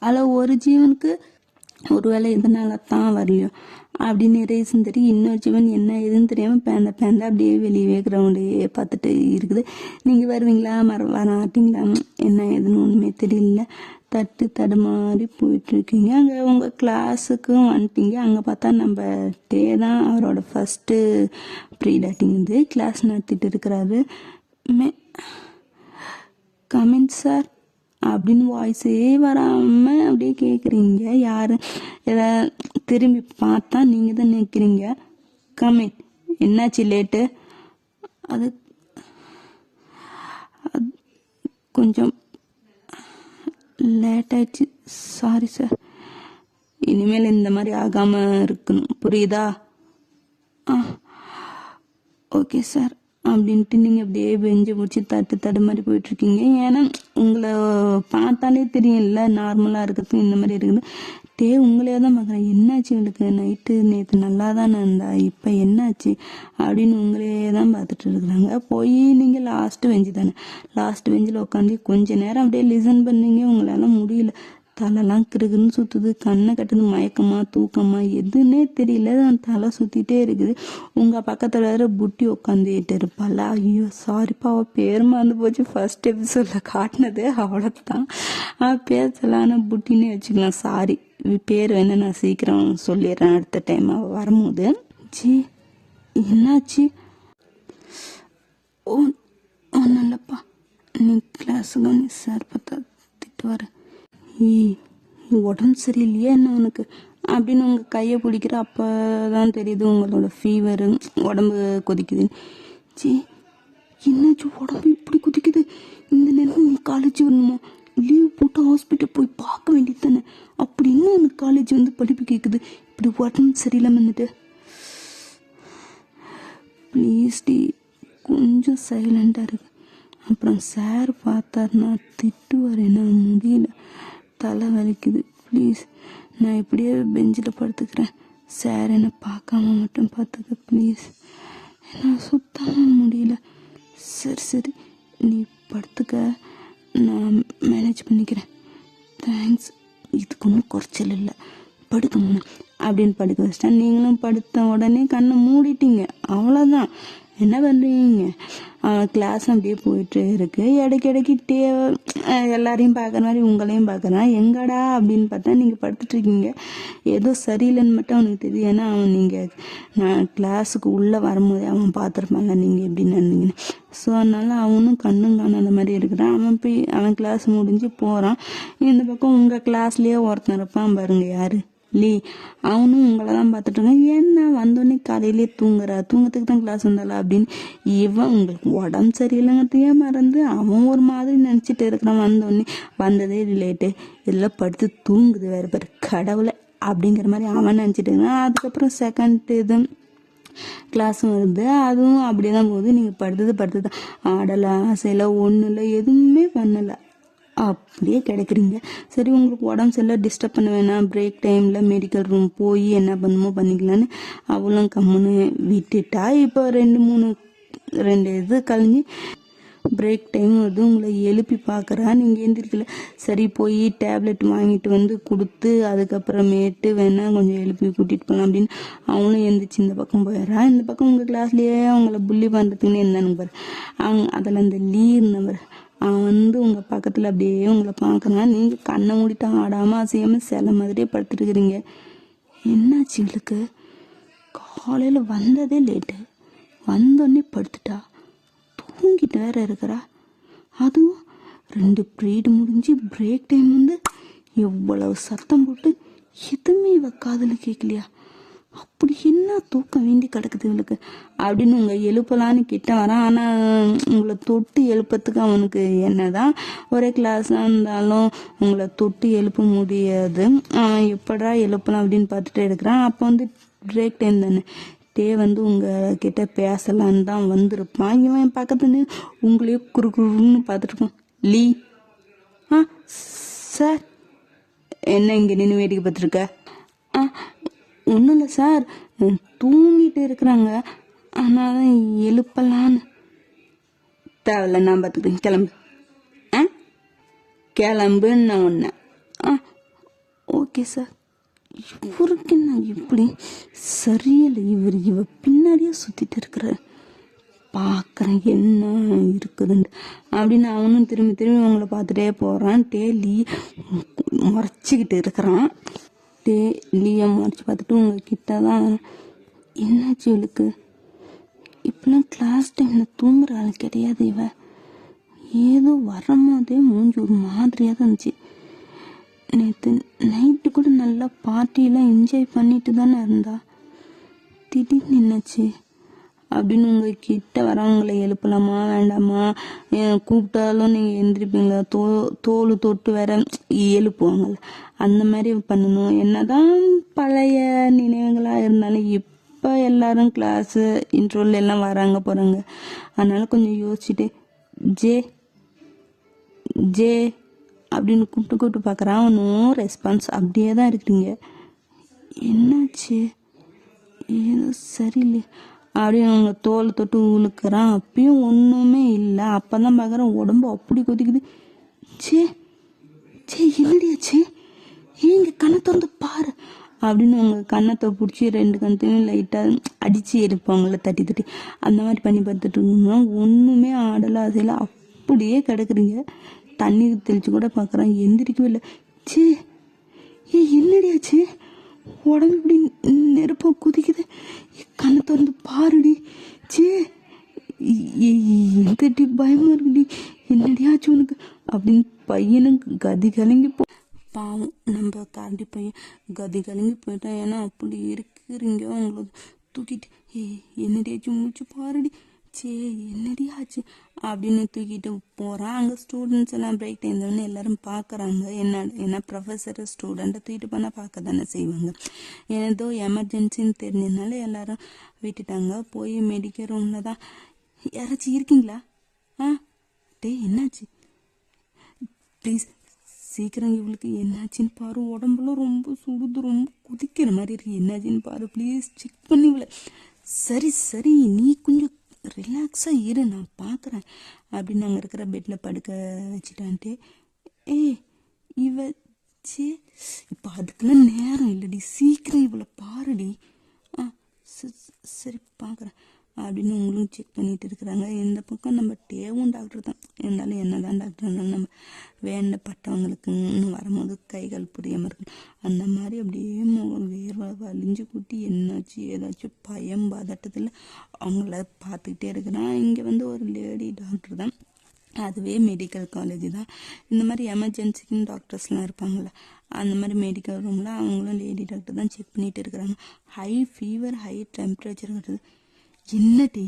அதில் ஒரு ஜீவனுக்கு ஒருவேளை இதனால தான் வரலையோ அப்படின்னு ரீசன் தெரியும். இன்னொரு ஜீவன் என்ன எதுன்னு தெரியாமல் பேந்த அப்படியே வெளியே கிரவுண்டே பார்த்துட்டு இருக்குது. நீங்கள் வருவீங்களா வராட்டிங்களா என்ன எதுன்னு ஒன்றுமே தெரியல. தடுமாறி போயிட்டுருக்கீங்க. அங்கே உங்கள் கிளாஸுக்கும் வந்துட்டீங்க. அங்கே பார்த்தா நம்ம டே தான் அவரோட ஃபஸ்ட்டு ப்ரீடாட்டிங்குது கிளாஸ் நடத்திட்டு இருக்கிறாரு. கமின் சார் அப்படின்னு வாய்ஸே வராமல் அப்படியே கேட்குறீங்க. யார் எதாவது திரும்பி பார்த்தா நீங்கள் தான் நிற்கிறீங்க. கமின், என்னாச்சு லேட்டு? அது கொஞ்சம் லேட் ஆயிடுச்சு, சாரி சார். இனிமேல் இந்த மாதிரி ஆகாமல் இருக்கணும், புரியுதா? ஓகே சார் அப்படின்ட்டு நீங்கள் அப்படியே பெஞ்சு பிடிச்சி தடுமாறி போயிட்டுருக்கீங்க. ஏன்னா உங்களை பார்த்தாலே தெரியும்ல, நார்மலாக இருக்கிறதுக்கு இந்த மாதிரி இருக்குது. உங்களே தான் பார்க்குறேன், என்னாச்சு இவளுக்கு, நைட்டு நேற்று நல்லா தானே இருந்தா, இப்போ என்னாச்சு அப்படின்னு உங்களே தான் பார்த்துட்டு இருக்கிறாங்க. போய் நீங்கள் லாஸ்ட்டு பெஞ்சு தானே, லாஸ்ட் பெஞ்சில் உட்காந்து கொஞ்ச நேரம் அப்படியே லிசன் பண்ணீங்க. உங்களால் முடியல, தலைலாம் கிருக்குன்னு சுற்றுது, கண்ணை கட்டுது, மயக்கமா தூக்கமா எதுன்னே தெரியல, தலை சுற்றிட்டே இருக்குது. உங்கள் பக்கத்தில் வேற புட்டி உட்காந்துட்டு இருப்பாள். ஐயோ சாரிப்பா, அவள் பேர் மறந்து போச்சு, ஃபர்ஸ்ட் எபிசோடில் காட்டினது அவ்வளோதான். பேசலான்னு புட்டின்னே வச்சுக்கலாம், சாரி. பேர் வேணா நான் சீக்கிரம் சொல்லிடுறேன் அடுத்த டைம் வரும்போது. ஜி என்னாச்சு? ஒன்றும் இல்லைப்பா, நீ கிளாஸுக்கு நீ சார் பார்த்தா திட்டுவார். உடம்பு சரியில்லையே என்ன உனக்கு அப்படின்னு உங்கள் கையை பிடிக்கிற அப்போ தான் தெரியுது உங்களோட ஃபீவரு, உடம்பு கொதிக்குதுன்னு. ஜி என்னாச்சு, உடம்பு இப்படி கொதிக்குது, இந்த நேரம் நீ காலேஜ் வரணுமா? லீவ் போட்டு ஹாஸ்பிட்டல் போய் பார்க்க வேண்டியது தானே. அப்படி இன்னும் உனக்கு காலேஜ் வந்து படிப்பு கேட்குது, இப்படி உடம்பு சரியில்லாமல் இருந்துட்டு. ப்ளீஸ் டி கொஞ்சம் சைலண்டாக இருக்கு, அப்புறம் சார் பார்த்தாருன்னா திட்டுவார், என்னால் முடியல, தலை வலிக்குது, ப்ளீஸ். நான் இப்படியே பெஞ்சில் படுத்துக்கிறேன், சார் என்னை பார்க்காம மட்டும் பார்த்துக்க ப்ளீஸ், என்னால் சுத்தமாக முடியல. சரி நீ படுத்துக்க, நான் மேனேஜ் பண்ணிக்கிறேன், தேங்க்ஸ். இதுக்கு ஒன்றும் குறைச்சல் இல்லை, படுக்க முடியும் அப்படின்னு படுக்க வச்சிட்டேன். நீங்களும் படுத்த உடனே கண்ணை மூடிட்டீங்க, அவ்வளோதான். என்ன பண்ணுறீங்க? கிளாஸ் அப்படியே போயிட்டு இருக்கு. இடைக்கிடைக்கிட்டே எல்லாரையும் பார்க்குற மாதிரி உங்களையும் பார்க்குறான். எங்கடா அப்படின்னு பார்த்தா நீங்கள் படுத்துட்ருக்கீங்க. ஏதோ சரியில்லைன்னு மட்டும் அவனுக்கு தெரியும். ஏன்னா நான் கிளாஸுக்கு உள்ளே வரும்போதே அவன் பார்த்துருப்பாங்க நீங்கள் எப்படி நடந்தீங்கன்னு. ஸோ அதனால் அவனும் கண்ணும் காணாத மாதிரி இருக்கிறான். அவன் கிளாஸ் முடிஞ்சு போகிறான். இந்த பக்கம் உங்கள் கிளாஸ்லேயே ஒருத்தன் இருப்பான் பாருங்க, யார்? லீ. அவனும் உங்களை தான் பார்த்துட்டு இருக்கான். ஏன்னா வந்தோடனே காலையிலே தூங்கத்துக்கு தான் கிளாஸ் வந்தாளா அப்படின்னு. இவன் உங்களுக்கு உடம்பு சரியில்லைங்கிறதையே மறந்து அவன் ஒரு மாதிரி நினச்சிட்டு இருக்கிறான். வந்ததே லேட்டு, இதெல்லாம் படுத்து தூங்குது வேறு பேர், கடவுளை அப்படிங்கிற மாதிரி அவன் நினச்சிட்டு இருக்கான். அதுக்கப்புறம் செகண்ட் இது கிளாஸும் வருது, அதுவும் அப்படியே தான் போகுது. நீங்கள் படுத்தது தான், ஆடலை ஆசையில் ஒன்றும் இல்லை, எதுவுமே பண்ணலை, அப்படியே கிடைக்கிறீங்க. சரி உங்களுக்கு உடம்பு சரியில்லை, டிஸ்டர்ப் பண்ண வேணாம், பிரேக் டைமில் மெடிக்கல் ரூம் போய் என்ன பண்ணுமோ பண்ணிக்கலான்னு அவளும் கம்முன்னு விட்டுட்டா. இப்போ 2 இது கழிஞ்சு பிரேக் டைம் வருது. உங்களை எழுப்பி பார்க்குறா, நீங்கள் எந்திரிக்கல. சரி போய் டேப்லெட் வாங்கிட்டு வந்து கொடுத்து அதுக்கப்புறமேட்டு வேணா கொஞ்சம் எழுப்பி கூட்டிகிட்டு போகலாம் அப்படின்னு அவனும் எந்திரிச்சு இந்த பக்கம் போயிடுறா. இந்த பக்கம் உங்கள் கிளாஸ்லேயே அவங்கள புள்ளி பண்ணுறதுக்குன்னு என்னன்னு பாரு, அதில் அந்த லீ இருந்தவர் அவன் வந்து உங்கள் பக்கத்தில் அப்படியே உங்களை பார்க்குறான். நீங்கள் கண்ணை மூடிட்டு ஆடாமல் அசையாமல் சில மாதிரியே படுத்துருக்குறீங்க. என்னாச்சு இவளுக்கு? காலையில் வந்ததே லேட்டு, வந்தோடனே படுத்துட்டா, தூங்கிட்டு வேற இருக்கிறா. அதுவும் 2 பீரியட் முடிஞ்சு பிரேக் டைம் வந்து எவ்வளவு சத்தம் போட்டு எதுவுமே இவ காதில் கேட்கலையா? அப்படி என்ன தூக்கம் வேண்டி கிடக்குது இவளுக்கு அப்படின்னு உங்கள் எழுப்பலான்னு கிட்ட வரான். ஆனால் உங்களை தொட்டு எழுப்பத்துக்கு அவனுக்கு என்னதான் ஒரே கிளாஸாக இருந்தாலும் உங்களை தொட்டு எழுப்ப முடியாது. எப்படா எழுப்பலாம் அப்படின்னு பார்த்துட்டே இருக்கிறான். அப்போ வந்து பிரேக் டைம் தானே, வந்து உங்ககிட்ட பேசலான்னு தான் வந்திருப்பான். இவன் பக்கத்துல உங்களையே குறுக்குன்னு பார்த்துருப்பான். லீ, சார், என்ன இங்கே நின்று வேடிக்கை பார்த்துருக்க? ஒன்றும் இல்லை சார், தூங்கிட்டு இருக்கிறாங்க, அதனால எழுப்பலான்னு. தேவையில்ல, நான் பார்த்துக்கிறேன், கிளம்பு. கிளம்புன்னு நான் ஒன்று. Okay sir. இவருக்கு நான் இப்படி சரியில்லை, இவ பின்னாடியே சுற்றிட்டு இருக்கிற பார்க்குறேன் என்ன இருக்குதுன்னு அப்படின்னு அவனும் திரும்பி திரும்பி உங்களை பார்த்துட்டே போகிறான். டேலி முறைச்சிக்கிட்டு இருக்கிறான். டேலியை முறைச்சி பார்த்துட்டு உங்ககிட்ட தான், என்னாச்சு இவளுக்கு? இப்பெல்லாம் கிளாஸ் டைமில் தூங்குற ஆள் கிடையாது இவ. ஏதோ வரும்போதே மூஞ்சி ஒரு மாதிரியாக தான் இருந்துச்சு. நேற்று நைட்டு கூட நல்லா பார்ட்டியெல்லாம் என்ஜாய் பண்ணிட்டு தானே இருந்தா, திடீர்னு என்னாச்சு அப்படின்னு உங்ககிட்ட வரவங்களை எழுப்பலாமா வேண்டாமா? கூப்பிட்டாலும் நீங்கள் எந்திரிப்பீங்களா? தோல் தொட்டு வேற எழுப்புவாங்கள்ல, அந்த மாதிரி பண்ணணும். என்னதான் பழைய நினைவுகளாக இருந்தாலும் இப்போ எல்லாரும் கிளாஸு இன்ட்ரோல் எல்லாம் வராங்க போகிறாங்க. அதனால கொஞ்சம் யோசிச்சுட்டு ஜே ஜே அப்படின்னு கூப்பிட்டு பார்க்குறான். ஒன்றும் ரெஸ்பான்ஸ், அப்படியே தான் இருக்கிறீங்க. என்னாச்சு? ஏதோ சரியில்லை அப்படின்னு அவங்க தோல் தொட்டு உழுக்கிறான். அப்பயும் ஒன்றுமே இல்லை. அப்போ தான் பார்க்குறேன் உடம்பு அப்படி கொதிக்குது. சே சே என்னடியாச்சு? ஏங்க கண்ணை திறந்து பாரு அப்படின்னு அவங்க கண்ணத்தை பிடிச்சி 2 கணத்தையும் லைட்டாக அடித்து எடுப்பாங்கள, தட்டி தட்டி அந்த மாதிரி பண்ணி பார்த்துட்டு இருக்கோம்னா ஒன்றுமே ஆடலை அசையில் அப்படியே கிடக்குறீங்க. தண்ணி தெளிச்சு கூட பார்க்குறான், எந்திரிக்கவே இல்லை. சே என்னடியாச்சு? உடம்பு இப்படி நெருப்ப குதிக்குது, கண்ணை திறந்து பாருடி. சே எந்தடி பயமா இருக்குடி, என்னடியாச்சு உனக்கு அப்படின்னு பையனும் கதி கலங்கி பாவம் நம்ம தாண்டி பையன் கதி கலங்கி போயிட்டான். ஏன்னா அப்படி இருக்கிறீங்க, உங்களுக்கு தூக்கிட்டு என்னடியாச்சும் முடிச்சு பாருடி, சே என்னடி ஆச்சு அப்படின்னு தூக்கிட்டு போகிறான். அங்கே ஸ்டூடெண்ட்ஸ் எல்லாம் பிரேக் டைம் தானே எல்லாரும் பார்க்குறாங்க. என்ன ப்ரொஃபஸர் ஸ்டூடெண்ட்டை தூக்கிட்டு போனால் பார்க்க தானே செய்வாங்க. ஏதோ எமர்ஜென்சின்னு தெரிஞ்சதுனால எல்லாரும் விட்டுட்டாங்க. போய் மெடிக்கல் ரூமில் தான் யாராச்சும் இருக்கீங்களா? என்னாச்சு? ப்ளீஸ் சீக்கிரம் இவளுக்கு என்னாச்சின்னு பாரு, உடம்புல ரொம்ப சுடுது, ரொம்ப குதிக்கிற மாதிரி இருக்கு, என்னாச்சின்னு பாரு ப்ளீஸ், செக் பண்ணி இவளை. சரி நீ கொஞ்சம் ரிலாக்ஸாக இரு, நான் பார்க்குறேன் அப்படின்னு அங்கே இருக்கிற பெட்டில் படுக்க வச்சுட்டான்ட்டு. இவ சே இப்போ அதுக்கெல்லாம் நேரம் இல்லடி, சீக்கிரம் இவளை பாருடி. சரி பார்க்குறேன் அப்படின்னு உங்களும் செக் பண்ணிட்டு இருக்கிறாங்க. இந்த பக்கம் நம்ம டேவும் டாக்டர் தான் இருந்தாலும், என்னதான் டாக்டர் இருந்தாலும் நம்ம வேண்டப்பட்டவங்களுக்குன்னு வரும்போது கைகள் புரியாமல் இருக்கு. அந்த மாதிரி அப்படியே வேர்வை வலிஞ்சு கூட்டி என்னாச்சு ஏதாச்சும் பயம் பதட்டத்தில் அவங்கள பார்த்துக்கிட்டே இருக்கிறான். இங்கே வந்து ஒரு லேடி டாக்டர் தான், அதுவே மெடிக்கல் காலேஜ் தான். இந்த மாதிரி எமர்ஜென்சிக்குன்னு டாக்டர்ஸ்லாம் இருப்பாங்கள்ல, அந்த மாதிரி மெடிக்கல் ரூமில் அவங்களும் லேடி டாக்டர் தான் செக் பண்ணிகிட்டு இருக்கிறாங்க. ஹை ஃபீவர், ஹை டெம்பரேச்சர் வருது. என்னடி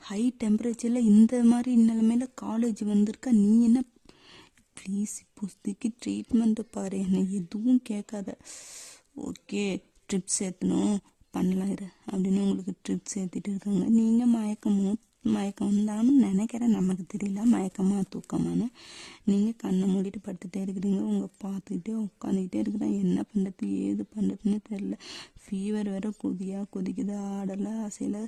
ஹை டெம்பரேச்சரில் இந்த மாதிரி நிலைமையில காலேஜ் வந்திருக்கா நீ? என்ன ப்ளீஸ் இப்போதைக்கு ட்ரீட்மெண்ட்டு பாரு, என்னை எதுவும் கேட்காத. ஓகே ட்ரிப்ஸ் ஏற்றணும் பண்ணலாம் இரு அப்படின்னு உங்களுக்கு ட்ரிப்ஸ் ஏற்றிட்டு இருக்காங்க. நீங்கள் மயக்கம் வந்தாலும் நினைக்கிறேன், நமக்கு தெரியல மயக்கமாக தூக்கமானு. நீங்கள் கண்ணை மூடிட்டு படுத்துகிட்டே இருக்கிறீங்க, உங்கள் பார்த்துக்கிட்டே உட்காந்துக்கிட்டே இருக்கிறாங்க. என்ன பண்ணுறது ஏது பண்ணுறதுன்னு தெரில. ஃபீவர் வேறு கொதிக்குது, ஆடலை அசையில்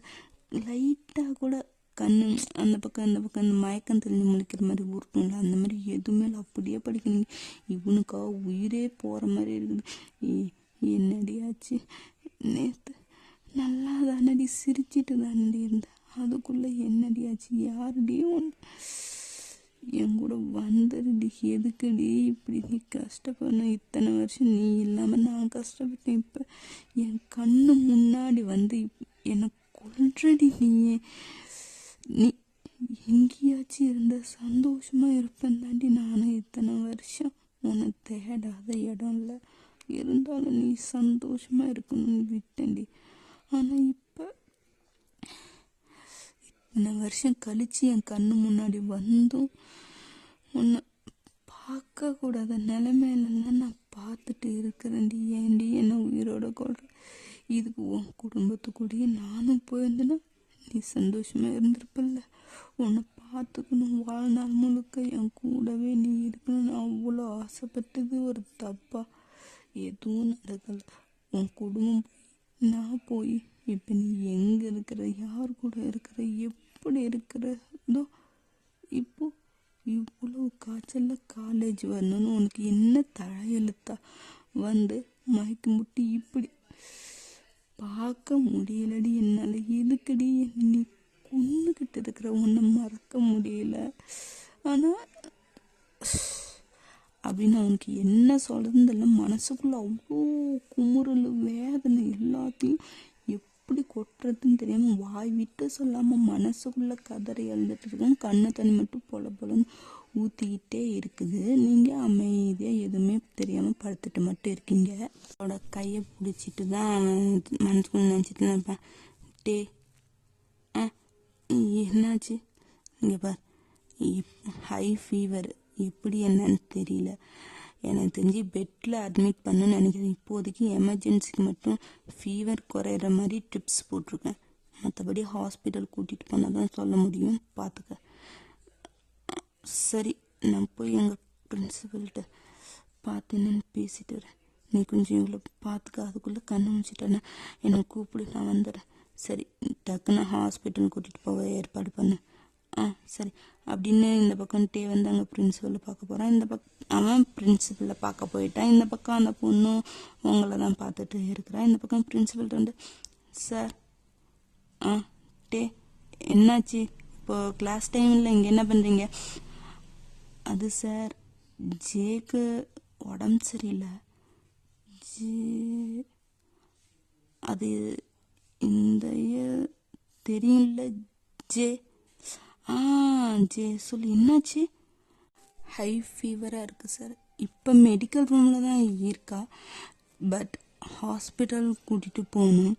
லைட்டாக கூட கண்ணு அந்த பக்கம் இந்த பக்கம் அந்த மயக்கம் தெளிஞ்சு முழிக்கிற மாதிரி உருட்டும்ல, அந்த மாதிரி எதுவுமே இல்லை, அப்படியே படிக்கணுங்க. இவனுக்கா உயிரே போகிற மாதிரி இருக்குது. என்னடியாச்சு? நேற்று நல்லா தானடி சிரிச்சிட்டு தானடி இருந்தேன், அதுக்குள்ளே என்னடியாச்சு? யாருடையும் என் கூட வந்துடுடி. எதுக்குடி இப்படி நீ கஷ்டப்படணும்? இத்தனை வருஷம் நீ இல்லாமல் நான் கஷ்டப்பட்டேன். இப்போ என் கண்ணு முன்னாடி வந்து என்னை கொல்றடி. நீ எங்கேயாச்சும் இருந்த சந்தோஷமா இருப்பேன் தாண்டி. நானும் இத்தனை வருஷம் உன்னை தேடாத இடம் இல்லை, இருந்தாலும் நீ சந்தோஷமா இருக்கணும்னு விட்டேன்டி. ஆனால் இப்போ இத்தனை வருஷம் கழிச்சு என் கண்ணு முன்னாடி வந்தும் உன்னை பார்க்க கூடாத நிலைமையிலலாம் நான் பார்த்துட்டு இருக்கிறேன்டி. ஏன்டி என்னை உயிரோட கொள்ற? இதுக்கு உன் குடும்பத்துக்கூடயே நானும் போயிருந்தேன்னா நீ சந்தோஷமா இருந்திருப்பில்ல. உன்னை பார்த்துக்கணும், வாழ்நாள் முழுக்க என் கூடவே நீ இருக்கணும்னு அவ்வளோ ஆசைப்பட்டது ஒரு தப்பா? எதுவும் நடக்கலை. உன் குடும்பம் போய் நான் போய் இப்போ நீ எங்கே இருக்கிற, யார் கூட இருக்கிற, எப்படி இருக்கிறதோ, இப்போ இவ்வளோ காய்ச்சலில் காலேஜ் வரணும்னு உனக்கு என்ன தலையெழுத்தா? வந்து மயக்க முட்டி இப்படி பார்க்க முடியலடி என்னால். எதுக்கடி நீ கொண்டுக்கிட்டு இருக்கிற? உன்னை மறக்க முடியல. ஆனால் அப்படின்னு அவனுக்கு என்ன சொல்கிறதுல மனசுக்குள்ளே அவ்வளோ குமுறல், வேதனை எல்லாத்தையும் எப்படி கொட்டுறதுன்னு தெரியாமல் வாய் விட்டு சொல்லாமல் மனசுக்குள்ளே கதறி எழுந்துட்டு இருக்கோம். கண்ணு தண்ணி மட்டும் பொல பொலன்னு ஊற்றிக்கிட்டே இருக்குது. நீங்கள் அமைதியாக எதுவுமே தெரியாமல் படுத்துட்டு மட்டும் இருக்கீங்க. அவனோட கையை பிடிச்சிட்டு தான் அவன் மனசுக்குள்ள நினச்சிட்டு தான் இருப்பேன். டே என்னாச்சு? இங்கே பார், ஹை ஃபீவர், எப்படி என்னன்னு தெரியல. எனக்கு தெரிஞ்சு பெட்டில் அட்மிட் பண்ணுன்னு நினைக்கிறேன். இப்போதைக்கு எமர்ஜென்சிக்கு மட்டும் ஃபீவர் குறையிற மாதிரி ட்ரிப்ஸ் போட்டிருக்கேன். மற்றபடி ஹாஸ்பிட்டல் கூட்டிகிட்டு போனால் தான் சொல்ல முடியும். பார்த்துக்க. சரி, நான் போய் எங்கள் பிரின்சிபல்கிட்ட பார்த்து என்னன்னு பேசிட்டு வரேன். நீ கொஞ்சம் இவ்வளோ பார்த்துக்க. அதுக்குள்ளே கண்ணு முடிச்சிட்டேன்னா என்னை கூப்பிடு, நான் வந்துடுறேன். சரி, டக்குன்னு ஹாஸ்பிட்டல் கூட்டிகிட்டு போக ஏற்பாடு பண்ணு. சரி. அப்படின்னு இந்த பக்கம் டே வந்து அங்கே பிரின்சிபலை பார்க்க போகிறான். இந்த அவன் பிரின்சிபலை பார்க்க போயிட்டான். இந்த பக்கம் அந்த பொண்ணும் உங்களை தான் பார்த்துட்டு இருக்கிறான். இந்த பக்கம் பிரின்சிபல்கிட்ட வந்து, சார் டே என்னாச்சு? இப்போது கிளாஸ் டைமில் இங்கே என்ன பண்ணுறீங்க? அது சார், ஜேக்கு உடம்பு சரியில்லை. அது இந்த தெரியும்ல ஜே. ஜே சொல்லி என்னாச்சு? ஹை ஃபீவராக இருக்குது சார். இப்போ மெடிக்கல் ரூமில் தான் இருக்கா. பட் ஹாஸ்பிட்டல் கூட்டிகிட்டு போகணும்.